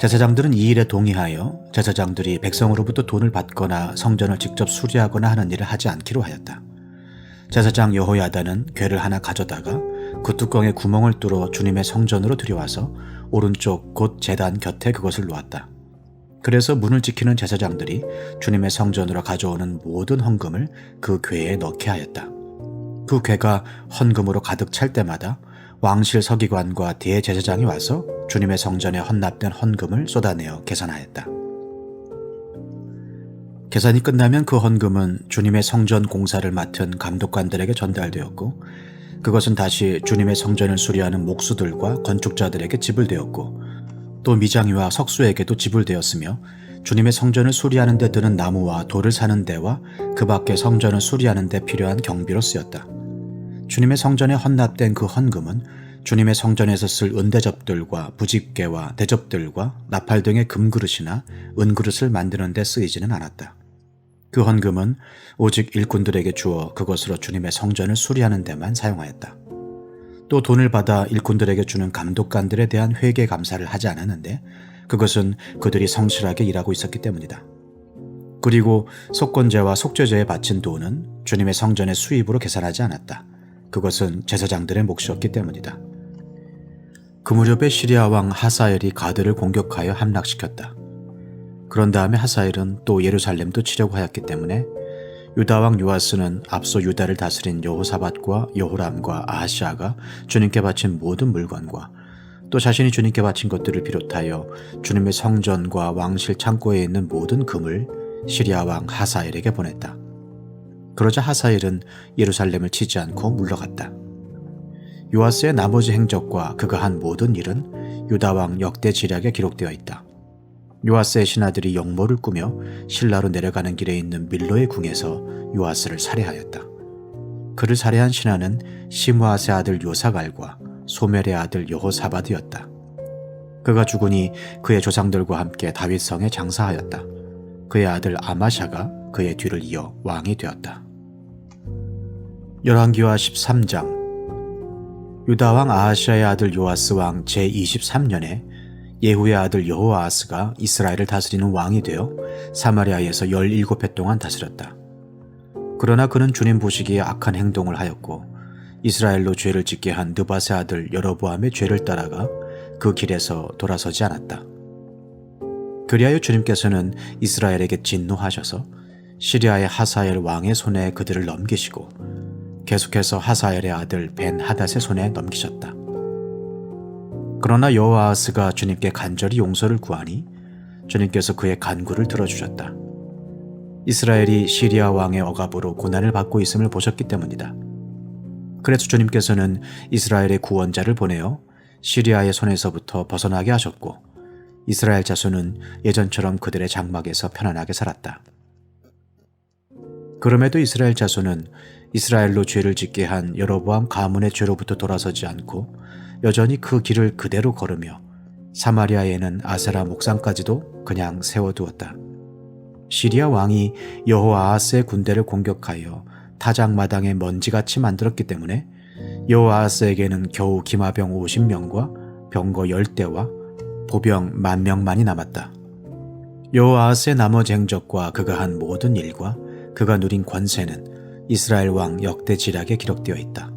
제사장들은 이 일에 동의하여 제사장들이 백성으로부터 돈을 받거나 성전을 직접 수리하거나 하는 일을 하지 않기로 하였다. 제사장 여호야다는 궤를 하나 가져다가 그 뚜껑에 구멍을 뚫어 주님의 성전으로 들여와서 오른쪽 곧 제단 곁에 그것을 놓았다. 그래서 문을 지키는 제사장들이 주님의 성전으로 가져오는 모든 헌금을 그 궤에 넣게 하였다. 그 궤가 헌금으로 가득 찰 때마다 왕실 서기관과 대제사장이 와서 주님의 성전에 헌납된 헌금을 쏟아내어 계산하였다. 계산이 끝나면 그 헌금은 주님의 성전 공사를 맡은 감독관들에게 전달되었고 그것은 다시 주님의 성전을 수리하는 목수들과 건축자들에게 지불되었고 또 미장이와 석수에게도 지불되었으며 주님의 성전을 수리하는 데 드는 나무와 돌을 사는 데와 그 밖에 성전을 수리하는 데 필요한 경비로 쓰였다. 주님의 성전에 헌납된 그 헌금은 주님의 성전에서 쓸 은대접들과 부집개와 대접들과 나팔 등의 금그릇이나 은그릇을 만드는 데 쓰이지는 않았다. 그 헌금은 오직 일꾼들에게 주어 그것으로 주님의 성전을 수리하는 데만 사용하였다. 또 돈을 받아 일꾼들에게 주는 감독관들에 대한 회계 감사를 하지 않았는데 그것은 그들이 성실하게 일하고 있었기 때문이다. 그리고 속건제와 속죄제에 바친 돈은 주님의 성전의 수입으로 계산하지 않았다. 그것은 제사장들의 몫이었기 때문이다. 그 무렵에 시리아 왕 하사엘이 가드를 공격하여 함락시켰다. 그런 다음에 하사엘은 또 예루살렘도 치려고 하였기 때문에 유다 왕 요아스는 앞서 유다를 다스린 여호사밧과 여호람과 아하시아가 주님께 바친 모든 물건과 또 자신이 주님께 바친 것들을 비롯하여 주님의 성전과 왕실 창고에 있는 모든 금을 시리아 왕 하사엘에게 보냈다. 그러자 하사엘은 예루살렘을 치지 않고 물러갔다. 요아스의 나머지 행적과 그가 한 모든 일은 유다 왕 역대 지략에 기록되어 있다. 요아스의 신하들이 역모를 꾸며 실라로 내려가는 길에 있는 밀로의 궁에서 요아스를 살해하였다. 그를 살해한 신하는 시므아스의 아들 요사갈과 소멜의 아들 여호사바드였다. 그가 죽으니 그의 조상들과 함께 다윗성에 장사하였다. 그의 아들 아마샤가 그의 뒤를 이어 왕이 되었다. 열왕기하 13장. 유다왕 아하시아의 아들 요아스 왕 제23년에 예후의 아들 여호아하스가 이스라엘을 다스리는 왕이 되어 사마리아에서 17해 동안 다스렸다. 그러나 그는 주님 보시기에 악한 행동을 하였고 이스라엘로 죄를 짓게 한 느밧의 아들 여로보암의 죄를 따라가 그 길에서 돌아서지 않았다. 그리하여 주님께서는 이스라엘에게 진노하셔서 시리아의 하사엘 왕의 손에 그들을 넘기시고 계속해서 하사엘의 아들 벤 하닷의 손에 넘기셨다. 그러나 여호아하스가 주님께 간절히 용서를 구하니 주님께서 그의 간구를 들어주셨다. 이스라엘이 시리아 왕의 억압으로 고난을 받고 있음을 보셨기 때문이다. 그래서 주님께서는 이스라엘의 구원자를 보내어 시리아의 손에서부터 벗어나게 하셨고 이스라엘 자손은 예전처럼 그들의 장막에서 편안하게 살았다. 그럼에도 이스라엘 자손은 이스라엘로 죄를 짓게 한 여로보암 가문의 죄로부터 돌아서지 않고 여전히 그 길을 그대로 걸으며 사마리아에는 아세라 목상까지도 그냥 세워두었다. 시리아 왕이 여호아하스의 군대를 공격하여 타작마당에 먼지같이 만들었기 때문에 여호아하스에게는 겨우 기마병 50명과 병거 10대와 보병 10,000명만이 남았다. 여호아하스의 나머지 행적과 그가 한 모든 일과 그가 누린 권세는 이스라엘 왕 역대 지략에 기록되어 있다.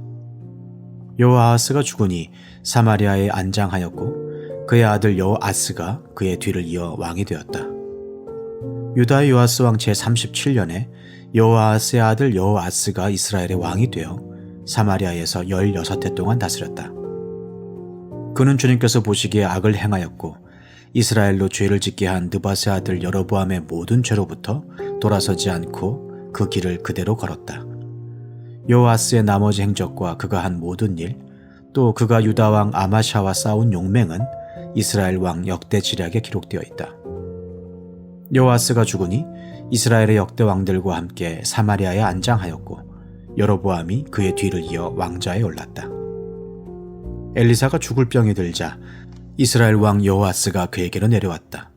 여호아하스가 죽으니 사마리아에 안장하였고 그의 아들 여호아스가 그의 뒤를 이어 왕이 되었다. 유다의 요아스 왕 제37년에 여호아스의 아들 여호아스가 이스라엘의 왕이 되어 사마리아에서 16해 동안 다스렸다. 그는 주님께서 보시기에 악을 행하였고 이스라엘로 죄를 짓게 한 느밧의 아들 여로보암의 모든 죄로부터 돌아서지 않고 그 길을 그대로 걸었다. 여호아스의 나머지 행적과 그가 한 모든 일, 또 그가 유다 왕 아마샤와 싸운 용맹은 이스라엘 왕 역대 지략에 기록되어 있다. 여호아스가 죽으니 이스라엘의 역대 왕들과 함께 사마리아에 안장하였고 여로보암이 그의 뒤를 이어 왕좌에 올랐다. 엘리사가 죽을 병이 들자 이스라엘 왕 여호아스가 그에게로 내려왔다.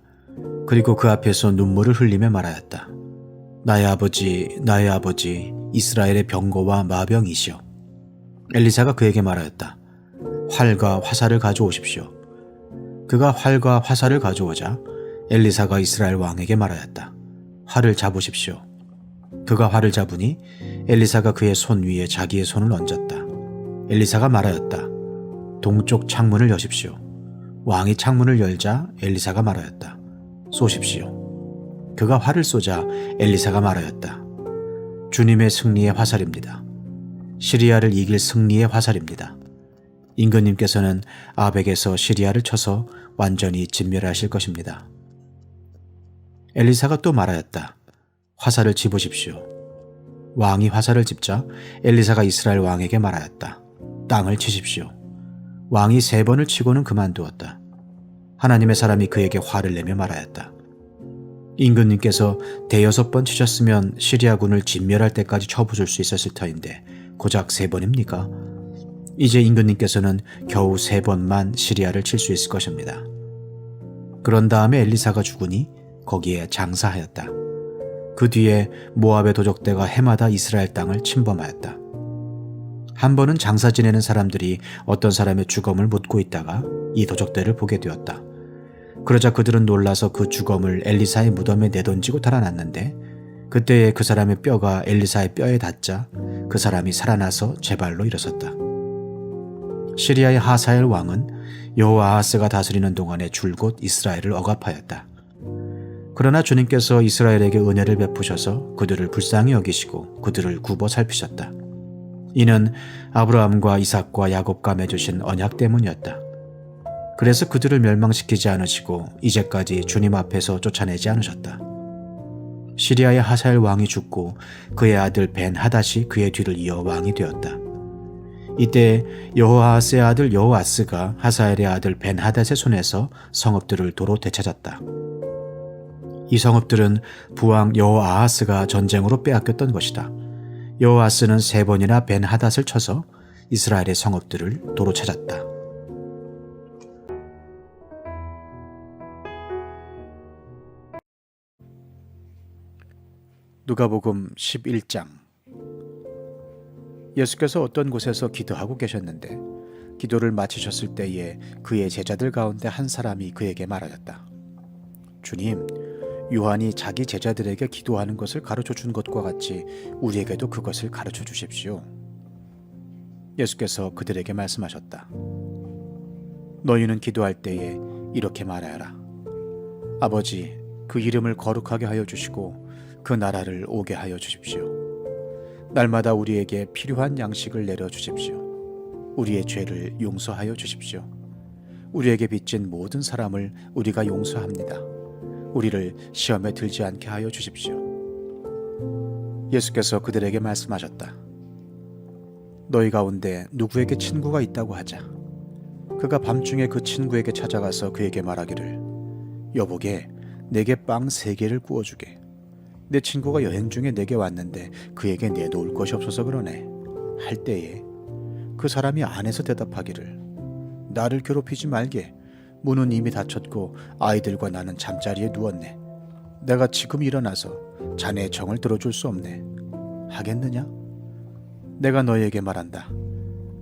그리고 그 앞에서 눈물을 흘리며 말하였다. 나의 아버지 이스라엘의 병거와 마병이시여. 엘리사가 그에게 말하였다. 활과 화살을 가져오십시오. 그가 활과 화살을 가져오자 엘리사가 이스라엘 왕에게 말하였다. 활을 잡으십시오. 그가 활을 잡으니 엘리사가 그의 손 위에 자기의 손을 얹었다. 엘리사가 말하였다. 동쪽 창문을 여십시오. 왕이 창문을 열자 엘리사가 말하였다. 쏘십시오. 그가 활을 쏘자 엘리사가 말하였다. 주님의 승리의 화살입니다. 시리아를 이길 승리의 화살입니다. 임금님께서는 아벡에서 시리아를 쳐서 완전히 진멸하실 것입니다. 엘리사가 또 말하였다. 화살을 집으십시오. 왕이 화살을 집자 엘리사가 이스라엘 왕에게 말하였다. 땅을 치십시오. 왕이 3번을 치고는 그만두었다. 하나님의 사람이 그에게 화를 내며 말하였다. 임금님께서 5번 치셨으면 시리아군을 진멸할 때까지 쳐부술 수 있었을 터인데 고작 3번입니까? 이제 임금님께서는 겨우 3번만 시리아를 칠 수 있을 것입니다. 그런 다음에 엘리사가 죽으니 거기에 장사하였다. 그 뒤에 모압의 도적대가 해마다 이스라엘 땅을 침범하였다. 한 번은 장사 지내는 사람들이 어떤 사람의 주검을 묻고 있다가 이 도적대를 보게 되었다. 그러자 그들은 놀라서 그 주검을 엘리사의 무덤에 내던지고 달아났는데 그때에 그 사람의 뼈가 엘리사의 뼈에 닿자 그 사람이 살아나서 제 발로 일어섰다. 시리아의 하사엘 왕은 여호아하스가 다스리는 동안에 줄곧 이스라엘을 억압하였다. 그러나 주님께서 이스라엘에게 은혜를 베푸셔서 그들을 불쌍히 여기시고 그들을 굽어 살피셨다. 이는 아브라함과 이삭과 야곱과 맺으신 언약 때문이었다. 그래서 그들을 멸망시키지 않으시고 이제까지 주님 앞에서 쫓아내지 않으셨다. 시리아의 하사엘 왕이 죽고 그의 아들 벤 하닷이 그의 뒤를 이어 왕이 되었다. 이때 여호아하스의 아들 여호아스가 하사엘의 아들 벤 하닷의 손에서 성읍들을 도로 되찾았다. 이 성읍들은 부왕 여호아하스가 전쟁으로 빼앗겼던 것이다. 여호아스는 3번이나 벤 하닷을 쳐서 이스라엘의 성읍들을 도로 찾았다. 누가복음 11장. 예수께서 어떤 곳에서 기도하고 계셨는데 기도를 마치셨을 때에 그의 제자들 가운데 한 사람이 그에게 말하였다. 주님, 요한이 자기 제자들에게 기도하는 것을 가르쳐 준 것과 같이 우리에게도 그것을 가르쳐 주십시오. 예수께서 그들에게 말씀하셨다. 너희는 기도할 때에 이렇게 말하여라. 아버지, 그 이름을 거룩하게 하여 주시고 그 나라를 오게 하여 주십시오. 날마다 우리에게 필요한 양식을 내려 주십시오. 우리의 죄를 용서하여 주십시오. 우리에게 빚진 모든 사람을 우리가 용서합니다. 우리를 시험에 들지 않게 하여 주십시오. 예수께서 그들에게 말씀하셨다. 너희 가운데 누구에게 친구가 있다고 하자. 그가 밤중에 그 친구에게 찾아가서 그에게 말하기를 여보게, 내게 빵 3개를 구워주게. 내 친구가 여행 중에 내게 왔는데 그에게 내놓을 것이 없어서 그러네. 할 때에 그 사람이 안에서 대답하기를 나를 괴롭히지 말게. 문은 이미 닫혔고 아이들과 나는 잠자리에 누웠네. 내가 지금 일어나서 자네의 정을 들어줄 수 없네. 하겠느냐? 내가 너희에게 말한다.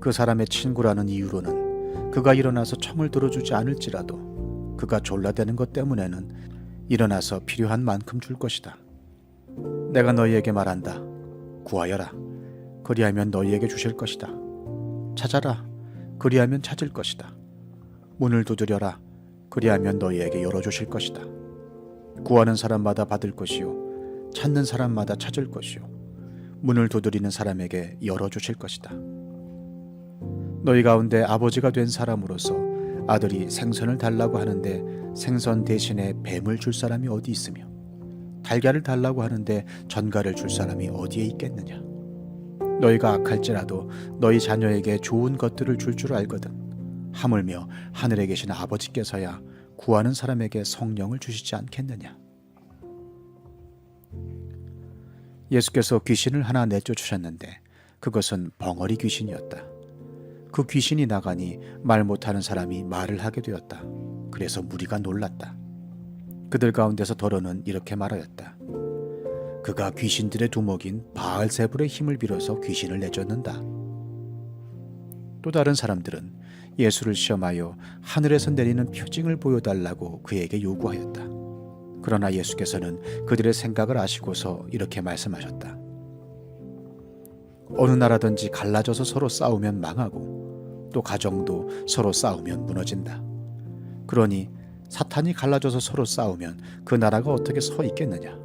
그 사람의 친구라는 이유로는 그가 일어나서 청을 들어주지 않을지라도 그가 졸라대는 것 때문에는 일어나서 필요한 만큼 줄 것이다. 내가 너희에게 말한다. 구하여라. 그리하면 너희에게 주실 것이다. 찾아라. 그리하면 찾을 것이다. 문을 두드려라. 그리하면 너희에게 열어주실 것이다. 구하는 사람마다 받을 것이요 찾는 사람마다 찾을 것이요 문을 두드리는 사람에게 열어주실 것이다. 너희 가운데 아버지가 된 사람으로서 아들이 생선을 달라고 하는데 생선 대신에 뱀을 줄 사람이 어디 있으며 달걀을 달라고 하는데 전갈을 줄 사람이 어디에 있겠느냐. 너희가 악할지라도 너희 자녀에게 좋은 것들을 줄 줄 알거든. 하물며 하늘에 계신 아버지께서야 구하는 사람에게 성령을 주시지 않겠느냐. 예수께서 귀신을 하나 내쫓으셨는데 그것은 벙어리 귀신이었다. 그 귀신이 나가니 말 못하는 사람이 말을 하게 되었다. 그래서 무리가 놀랐다. 그들 가운데서 더러는 이렇게 말하였다. 그가 귀신들의 두목인 바알세불의 힘을 빌어서 귀신을 내쫓는다. 또 다른 사람들은 예수를 시험하여 하늘에서 내리는 표징을 보여달라고 그에게 요구하였다. 그러나 예수께서는 그들의 생각을 아시고서 이렇게 말씀하셨다. 어느 나라든지 갈라져서 서로 싸우면 망하고 또 가정도 서로 싸우면 무너진다. 그러니 사탄이 갈라져서 서로 싸우면 그 나라가 어떻게 서 있겠느냐.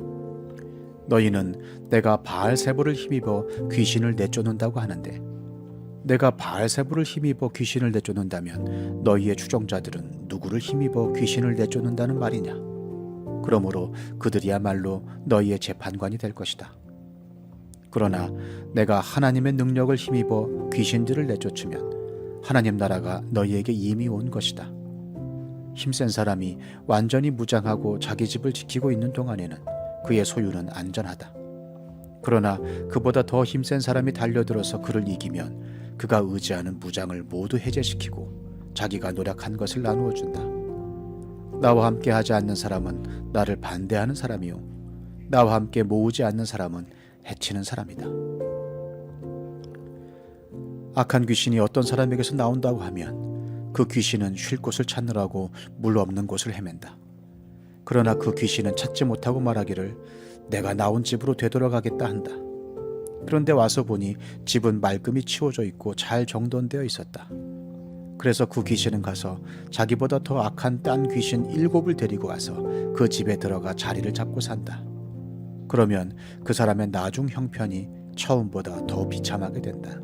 너희는 내가 바알세불을 힘입어 귀신을 내쫓는다고 하는데 내가 바알세불을 힘입어 귀신을 내쫓는다면 너희의 추종자들은 누구를 힘입어 귀신을 내쫓는다는 말이냐. 그러므로 그들이야말로 너희의 재판관이 될 것이다. 그러나 내가 하나님의 능력을 힘입어 귀신들을 내쫓으면 하나님 나라가 너희에게 이미 온 것이다. 힘센 사람이 완전히 무장하고 자기 집을 지키고 있는 동안에는 그의 소유는 안전하다. 그러나 그보다 더 힘센 사람이 달려들어서 그를 이기면 그가 의지하는 무장을 모두 해제시키고 자기가 노력한 것을 나누어 준다. 나와 함께 하지 않는 사람은 나를 반대하는 사람이요 나와 함께 모으지 않는 사람은 해치는 사람이다. 악한 귀신이 어떤 사람에게서 나온다고 하면 그 귀신은 쉴 곳을 찾느라고 물 없는 곳을 헤맨다. 그러나 그 귀신은 찾지 못하고 말하기를 내가 나온 집으로 되돌아가겠다 한다. 그런데 와서 보니 집은 말끔히 치워져 있고 잘 정돈되어 있었다. 그래서 그 귀신은 가서 자기보다 더 악한 딴 귀신 7을 데리고 와서 그 집에 들어가 자리를 잡고 산다. 그러면 그 사람의 나중 형편이 처음보다 더 비참하게 된다.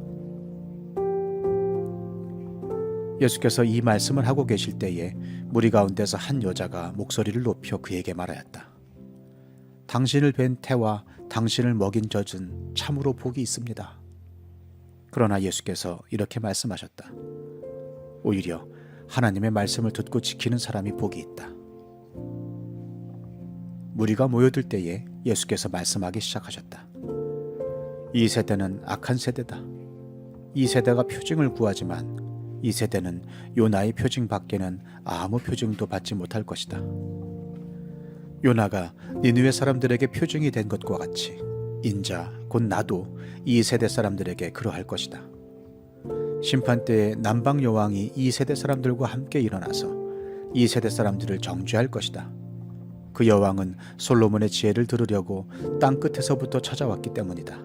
예수께서 이 말씀을 하고 계실 때에 무리 가운데서 한 여자가 목소리를 높여 그에게 말하였다. 당신을 뵌 태와 당신을 먹인 젖은 참으로 복이 있습니다. 그러나 예수께서 이렇게 말씀하셨다. 오히려 하나님의 말씀을 듣고 지키는 사람이 복이 있다. 무리가 모여들 때에 예수께서 말씀하기 시작하셨다. 이 세대는 악한 세대다. 이 세대가 표징을 구하지만 이 세대는 요나의 표징 밖에는 아무 표징도 받지 못할 것이다. 요나가 니느웨 사람들에게 표징이 된 것과 같이 인자 곧 나도 이 세대 사람들에게 그러할 것이다. 심판 때에 남방 여왕이 이 세대 사람들과 함께 일어나서 이 세대 사람들을 정죄할 것이다. 그 여왕은 솔로몬의 지혜를 들으려고 땅 끝에서부터 찾아왔기 때문이다.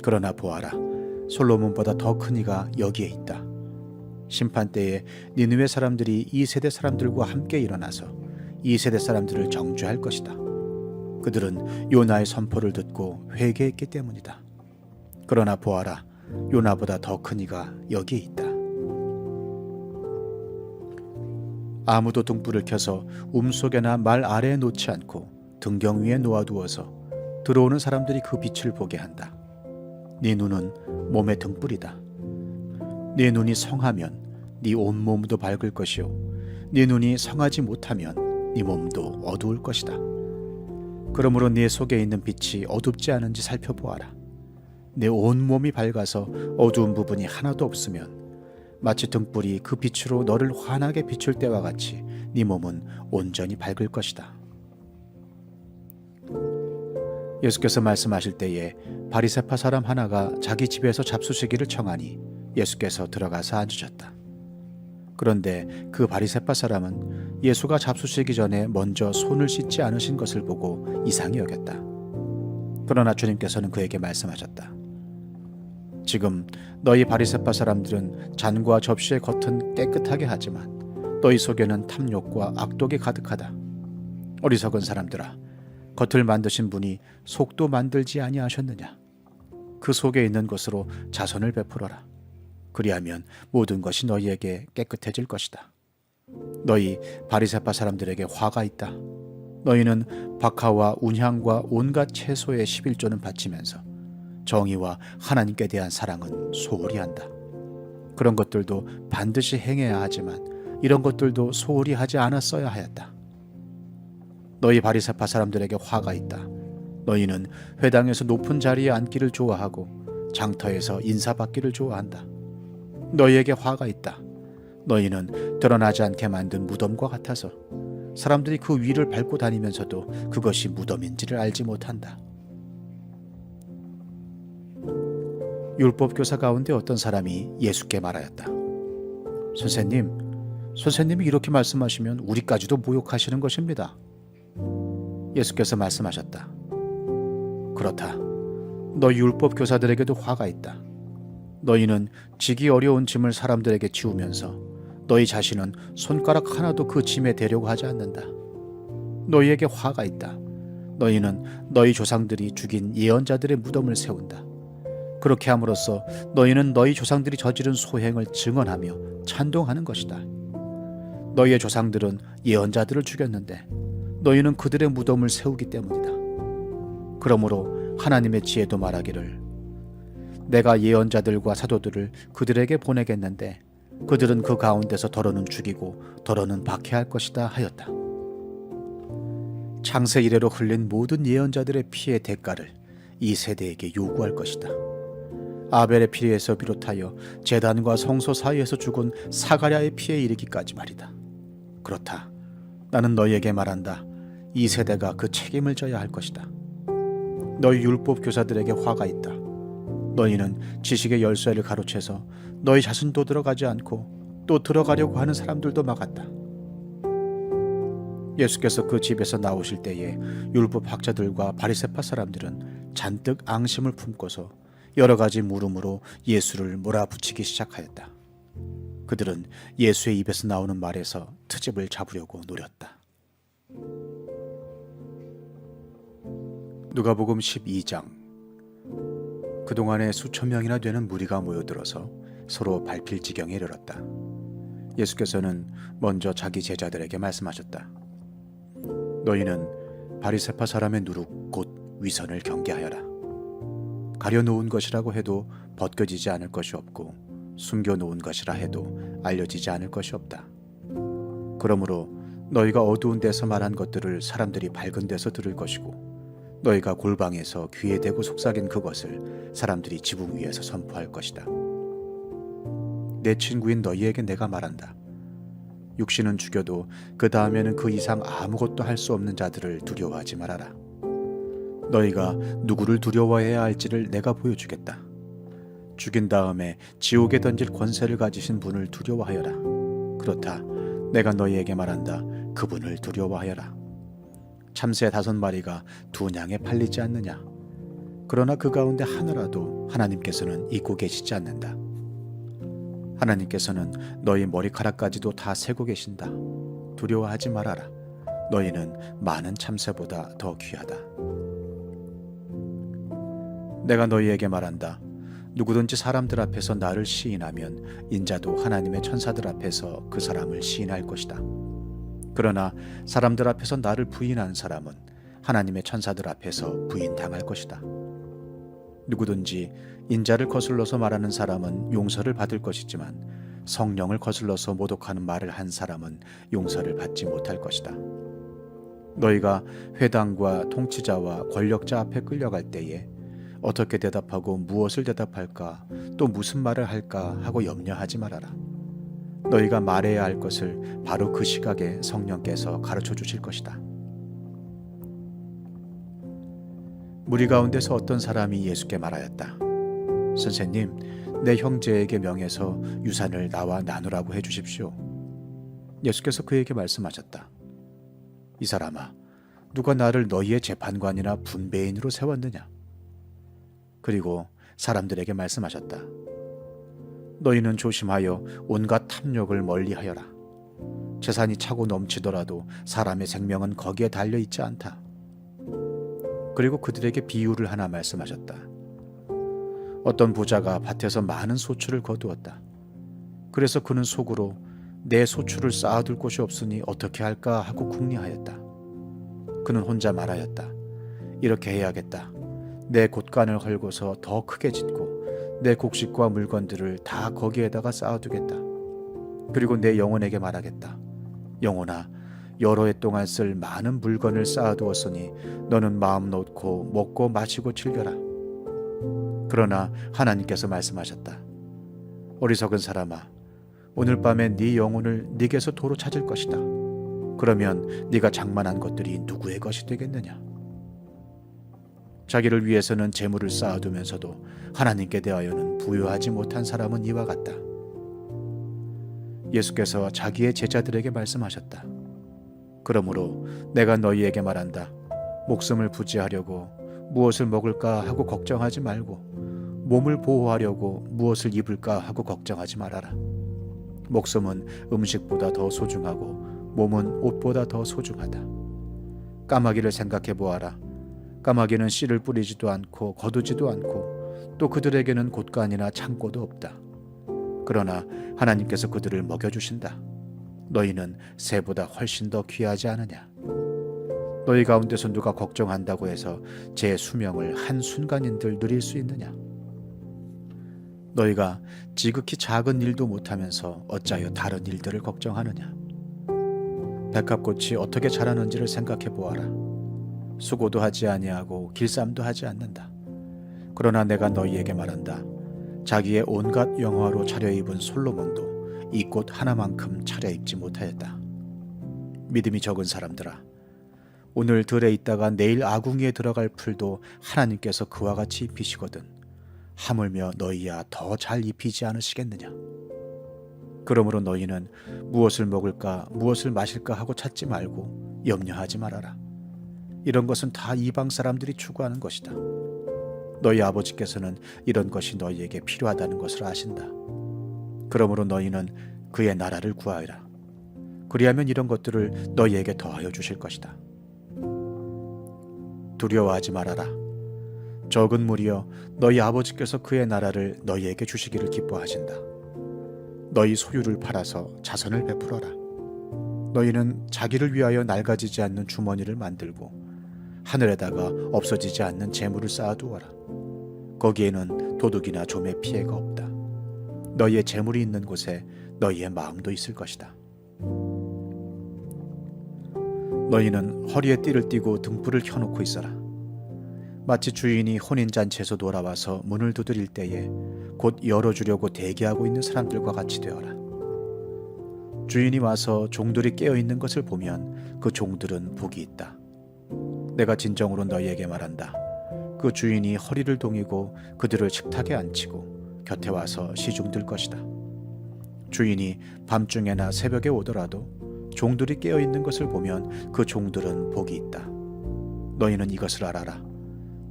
그러나 보아라, 솔로몬보다 더 큰 이가 여기에 있다. 심판 때에 니느웨 사람들이 이 세대 사람들과 함께 일어나서 이 세대 사람들을 정죄할 것이다. 그들은 요나의 선포를 듣고 회개했기 때문이다. 그러나 보아라, 요나보다 더 큰 이가 여기에 있다. 아무도 등불을 켜서 움속에나 말 아래에 놓지 않고 등경 위에 놓아두어서 들어오는 사람들이 그 빛을 보게 한다. 네 눈은 몸의 등불이다. 네 눈이 성하면 네 온몸도 밝을 것이요 네 눈이 성하지 못하면 네 몸도 어두울 것이다. 그러므로 네 속에 있는 빛이 어둡지 않은지 살펴보아라. 내 온몸이 밝아서 어두운 부분이 하나도 없으면 마치 등불이 그 빛으로 너를 환하게 비출 때와 같이 네 몸은 온전히 밝을 것이다. 예수께서 말씀하실 때에 바리새파 사람 하나가 자기 집에서 잡수시기를 청하니 예수께서 들어가서 앉으셨다. 그런데 그 바리새파 사람은 예수가 잡수시기 전에 먼저 손을 씻지 않으신 것을 보고 이상히 여겼다. 그러나 주님께서는 그에게 말씀하셨다. 지금 너희 바리새파 사람들은 잔과 접시의 겉은 깨끗하게 하지만 너희 속에는 탐욕과 악독이 가득하다. 어리석은 사람들아, 겉을 만드신 분이 속도 만들지 아니하셨느냐? 그 속에 있는 것으로 자선을 베풀어라. 그리하면 모든 것이 너희에게 깨끗해질 것이다. 너희 바리새파 사람들에게 화가 있다. 너희는 박하와 운향과 온갖 채소의 11조는 바치면서 정의와 하나님께 대한 사랑은 소홀히 한다. 그런 것들도 반드시 행해야 하지만 이런 것들도 소홀히 하지 않았어야 하였다. 너희 바리새파 사람들에게 화가 있다. 너희는 회당에서 높은 자리에 앉기를 좋아하고 장터에서 인사받기를 좋아한다. 너희에게 화가 있다. 너희는 드러나지 않게 만든 무덤과 같아서 사람들이 그 위를 밟고 다니면서도 그것이 무덤인지를 알지 못한다. 율법교사 가운데 어떤 사람이 예수께 말하였다. 선생님이 이렇게 말씀하시면 우리까지도 모욕하시는 것입니다. 예수께서 말씀하셨다. 그렇다. 너 율법교사들에게도 화가 있다. 너희는 지기 어려운 짐을 사람들에게 지우면서 너희 자신은 손가락 하나도 그 짐에 대려고 하지 않는다. 너희에게 화가 있다. 너희는 너희 조상들이 죽인 예언자들의 무덤을 세운다. 그렇게 함으로써 너희는 너희 조상들이 저지른 소행을 증언하며 찬동하는 것이다. 너희의 조상들은 예언자들을 죽였는데 너희는 그들의 무덤을 세우기 때문이다. 그러므로 하나님의 지혜도 말하기를 내가 예언자들과 사도들을 그들에게 보내겠는데 그들은 그 가운데서 더러는 죽이고 더러는 박해할 것이다 하였다. 창세 이래로 흘린 모든 예언자들의 피의 대가를 이 세대에게 요구할 것이다. 아벨의 피에서 비롯하여 제단과 성소 사이에서 죽은 사가랴의 피에 이르기까지 말이다. 그렇다. 나는 너희에게 말한다. 이 세대가 그 책임을 져야 할 것이다. 너희 율법 교사들에게 화가 있다. 너희는 지식의 열쇠를 가로채서 너희 자신도 들어가지 않고 또 들어가려고 하는 사람들도 막았다. 예수께서 그 집에서 나오실 때에 율법 학자들과 바리새파 사람들은 잔뜩 앙심을 품고서 여러 가지 물음으로 예수를 몰아붙이기 시작하였다. 그들은 예수의 입에서 나오는 말에서 트집을 잡으려고 노렸다. 누가복음 12장. 그동안에 수천 명이나 되는 무리가 모여들어서 서로 밟힐 지경에 이르렀다. 예수께서는 먼저 자기 제자들에게 말씀하셨다. 너희는 바리새파 사람의 누룩 곧 위선을 경계하여라. 가려놓은 것이라고 해도 벗겨지지 않을 것이 없고 숨겨놓은 것이라 해도 알려지지 않을 것이 없다. 그러므로 너희가 어두운 데서 말한 것들을 사람들이 밝은 데서 들을 것이고 너희가 골방에서 귀에 대고 속삭인 그것을 사람들이 지붕 위에서 선포할 것이다. 내 친구인 너희에게 내가 말한다. 육신은 죽여도 그 다음에는 그 이상 아무것도 할 수 없는 자들을 두려워하지 말아라. 너희가 누구를 두려워해야 할지를 내가 보여주겠다. 죽인 다음에 지옥에 던질 권세를 가지신 분을 두려워하여라. 그렇다. 내가 너희에게 말한다. 그분을 두려워하여라. 참새 5마리가 2냥에 팔리지 않느냐. 그러나 그 가운데 하나라도 하나님께서는 잊고 계시지 않는다. 하나님께서는 너희 머리카락까지도 다 세고 계신다. 두려워하지 말아라. 너희는 많은 참새보다 더 귀하다. 내가 너희에게 말한다. 누구든지 사람들 앞에서 나를 시인하면 인자도 하나님의 천사들 앞에서 그 사람을 시인할 것이다. 그러나 사람들 앞에서 나를 부인하는 사람은 하나님의 천사들 앞에서 부인당할 것이다. 누구든지 인자를 거슬러서 말하는 사람은 용서를 받을 것이지만 성령을 거슬러서 모독하는 말을 한 사람은 용서를 받지 못할 것이다. 너희가 회당과 통치자와 권력자 앞에 끌려갈 때에 어떻게 대답하고 무엇을 대답할까 또 무슨 말을 할까 하고 염려하지 말아라. 너희가 말해야 할 것을 바로 그 시각에 성령께서 가르쳐 주실 것이다. 무리 가운데서 어떤 사람이 예수께 말하였다. 선생님, 내 형제에게 명해서 유산을 나와 나누라고 해주십시오. 예수께서 그에게 말씀하셨다. 이 사람아, 누가 나를 너희의 재판관이나 분배인으로 세웠느냐? 그리고 사람들에게 말씀하셨다. 너희는 조심하여 온갖 탐욕을 멀리하여라. 재산이 차고 넘치더라도 사람의 생명은 거기에 달려있지 않다. 그리고 그들에게 비유를 하나 말씀하셨다. 어떤 부자가 밭에서 많은 소출을 거두었다. 그래서 그는 속으로 내 소출을 쌓아둘 곳이 없으니 어떻게 할까 하고 궁리하였다. 그는 혼자 말하였다. 이렇게 해야겠다. 내 곳간을 헐고서 더 크게 짓고 내 곡식과 물건들을 다 거기에다가 쌓아두겠다. 그리고 내 영혼에게 말하겠다. 영혼아, 여러 해 동안 쓸 많은 물건을 쌓아두었으니 너는 마음 놓고 먹고 마시고 즐겨라. 그러나 하나님께서 말씀하셨다. 어리석은 사람아, 오늘 밤에 네 영혼을 네게서 도로 찾을 것이다. 그러면 네가 장만한 것들이 누구의 것이 되겠느냐? 자기를 위해서는 재물을 쌓아두면서도 하나님께 대하여는 부유하지 못한 사람은 이와 같다. 예수께서 자기의 제자들에게 말씀하셨다. 그러므로 내가 너희에게 말한다. 목숨을 부지하려고 무엇을 먹을까 하고 걱정하지 말고 몸을 보호하려고 무엇을 입을까 하고 걱정하지 말아라. 목숨은 음식보다 더 소중하고 몸은 옷보다 더 소중하다. 까마귀를 생각해 보아라. 까마귀는 씨를 뿌리지도 않고 거두지도 않고 또 그들에게는 곳간이나 창고도 없다. 그러나 하나님께서 그들을 먹여주신다. 너희는 새보다 훨씬 더 귀하지 않으냐? 너희 가운데서 누가 걱정한다고 해서 제 수명을 한순간인들 누릴 수 있느냐? 너희가 지극히 작은 일도 못하면서 어찌하여 다른 일들을 걱정하느냐? 백합꽃이 어떻게 자라는지를 생각해 보아라. 수고도 하지 아니하고 길쌈도 하지 않는다. 그러나 내가 너희에게 말한다. 자기의 온갖 영화로 차려입은 솔로몬도 이 꽃 하나만큼 차려입지 못하였다. 믿음이 적은 사람들아, 오늘 들에 있다가 내일 아궁이에 들어갈 풀도 하나님께서 그와 같이 입히시거든 하물며 너희야 더 잘 입히지 않으시겠느냐? 그러므로 너희는 무엇을 먹을까 무엇을 마실까 하고 찾지 말고 염려하지 말아라. 이런 것은 다 이방 사람들이 추구하는 것이다. 너희 아버지께서는 이런 것이 너희에게 필요하다는 것을 아신다. 그러므로 너희는 그의 나라를 구하여라. 그리하면 이런 것들을 너희에게 더하여 주실 것이다. 두려워하지 말아라. 적은 무리여, 너희 아버지께서 그의 나라를 너희에게 주시기를 기뻐하신다. 너희 소유를 팔아서 자선을 베풀어라. 너희는 자기를 위하여 낡아지지 않는 주머니를 만들고 하늘에다가 없어지지 않는 재물을 쌓아두어라. 거기에는 도둑이나 좀의 피해가 없다. 너희의 재물이 있는 곳에 너희의 마음도 있을 것이다. 너희는 허리에 띠를 띠고 등불을 켜놓고 있어라. 마치 주인이 혼인잔치에서 돌아와서 문을 두드릴 때에 곧 열어주려고 대기하고 있는 사람들과 같이 되어라. 주인이 와서 종들이 깨어있는 것을 보면 그 종들은 복이 있다. 내가 진정으로 너희에게 말한다. 그 주인이 허리를 동이고 그들을 식탁에 앉히고 곁에 와서 시중들 것이다. 주인이 밤중에나 새벽에 오더라도 종들이 깨어있는 것을 보면 그 종들은 복이 있다. 너희는 이것을 알아라.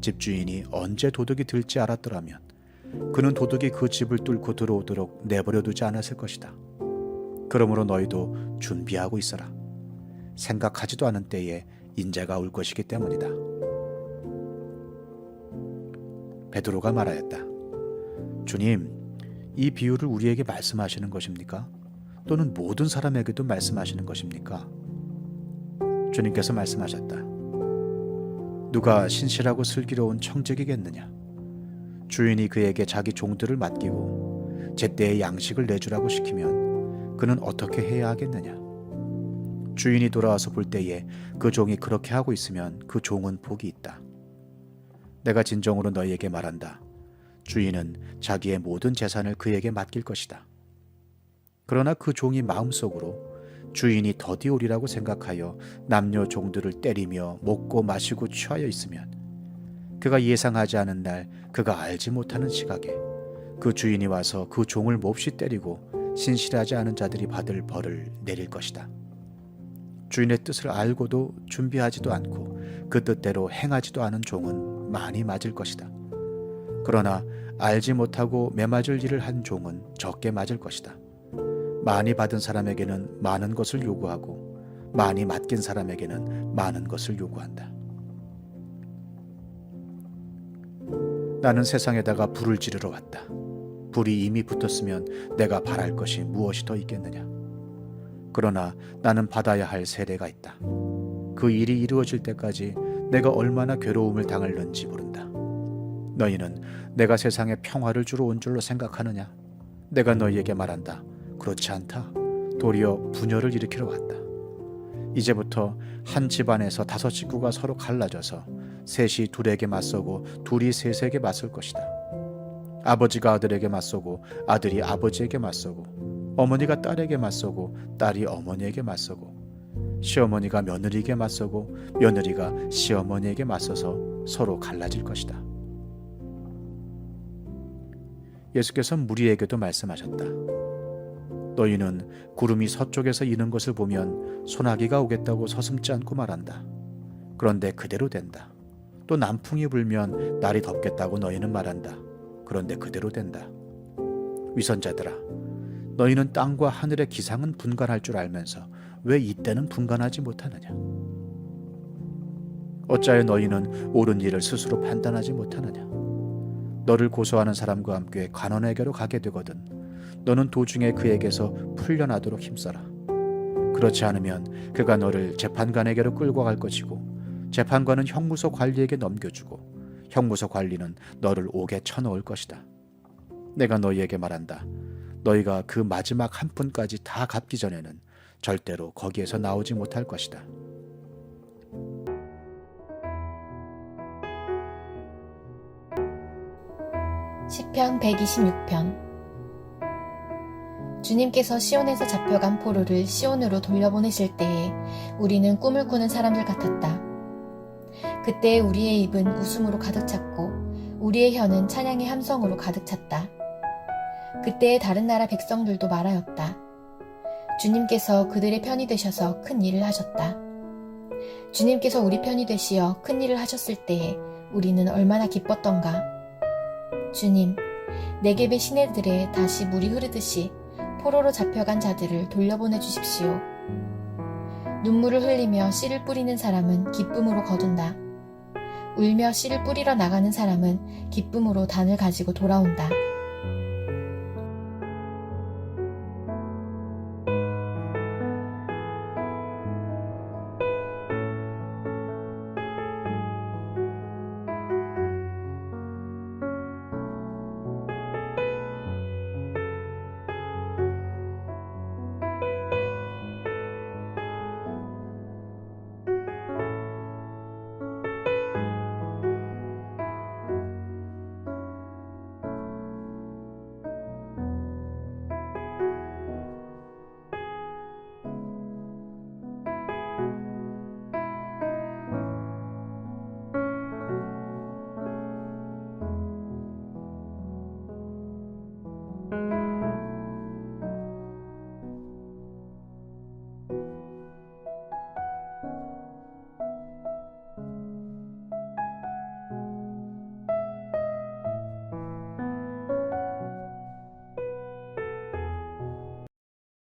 집주인이 언제 도둑이 들지 알았더라면 그는 도둑이 그 집을 뚫고 들어오도록 내버려 두지 않았을 것이다. 그러므로 너희도 준비하고 있어라. 생각하지도 않은 때에 인자가 올 것이기 때문이다. 베드로가 말하였다. 주님, 이 비유를 우리에게 말씀하시는 것입니까? 또는 모든 사람에게도 말씀하시는 것입니까? 주님께서 말씀하셨다. 누가 신실하고 슬기로운 청지기겠느냐? 주인이 그에게 자기 종들을 맡기고 제때에 양식을 내주라고 시키면 그는 어떻게 해야 하겠느냐? 주인이 돌아와서 볼 때에 그 종이 그렇게 하고 있으면 그 종은 복이 있다. 내가 진정으로 너희에게 말한다. 주인은 자기의 모든 재산을 그에게 맡길 것이다. 그러나 그 종이 마음속으로 주인이 더디 오리라고 생각하여 남녀 종들을 때리며 먹고 마시고 취하여 있으면 그가 예상하지 않은 날 그가 알지 못하는 시각에 그 주인이 와서 그 종을 몹시 때리고 신실하지 않은 자들이 받을 벌을 내릴 것이다. 주인의 뜻을 알고도 준비하지도 않고 그 뜻대로 행하지도 않은 종은 많이 맞을 것이다. 그러나 알지 못하고 매맞을 일을 한 종은 적게 맞을 것이다. 많이 받은 사람에게는 많은 것을 요구하고 많이 맡긴 사람에게는 많은 것을 요구한다. 나는 세상에다가 불을 지르러 왔다. 불이 이미 붙었으면 내가 바랄 것이 무엇이 더 있겠느냐. 그러나 나는 받아야 할 세례가 있다. 그 일이 이루어질 때까지 내가 얼마나 괴로움을 당할는지 모른다. 너희는 내가 세상에 평화를 주러 온 줄로 생각하느냐? 내가 너희에게 말한다. 그렇지 않다. 도리어 분열을 일으키러 왔다. 이제부터 한 집안에서 5 식구가 서로 갈라져서 셋이 둘에게 맞서고 둘이 셋에게 맞설 것이다. 아버지가 아들에게 맞서고 아들이 아버지에게 맞서고 어머니가 딸에게 맞서고 딸이 어머니에게 맞서고 시어머니가 며느리에게 맞서고 며느리가 시어머니에게 맞서서 서로 갈라질 것이다. 예수께서 무리에게도 말씀하셨다. 너희는 구름이 서쪽에서 이는 것을 보면 소나기가 오겠다고 서슴지 않고 말한다. 그런데 그대로 된다. 또 남풍이 불면 날이 덥겠다고 너희는 말한다. 그런데 그대로 된다. 위선자들아, 너희는 땅과 하늘의 기상은 분간할 줄 알면서 왜 이때는 분간하지 못하느냐? 어찌하여 너희는 옳은 일을 스스로 판단하지 못하느냐? 너를 고소하는 사람과 함께 관원에게로 가게 되거든 너는 도중에 그에게서 풀려나도록 힘써라. 그렇지 않으면 그가 너를 재판관에게로 끌고 갈 것이고 재판관은 형무소 관리에게 넘겨주고 형무소 관리는 너를 옥에 쳐넣을 것이다. 내가 너희에게 말한다. 너희가 그 마지막 한 푼까지 다 갚기 전에는 절대로 거기에서 나오지 못할 것이다. 시편 126편. 주님께서 시온에서 잡혀간 포로를 시온으로 돌려보내실 때에 우리는 꿈을 꾸는 사람들 같았다. 그때 우리의 입은 웃음으로 가득 찼고 우리의 혀는 찬양의 함성으로 가득 찼다. 그때의 다른 나라 백성들도 말하였다. 주님께서 그들의 편이 되셔서 큰 일을 하셨다. 주님께서 우리 편이 되시어 큰 일을 하셨을 때에 우리는 얼마나 기뻤던가. 주님, 네겝의 시내들에 다시 물이 흐르듯이 포로로 잡혀간 자들을 돌려보내 주십시오. 눈물을 흘리며 씨를 뿌리는 사람은 기쁨으로 거둔다. 울며 씨를 뿌리러 나가는 사람은 기쁨으로 단을 가지고 돌아온다.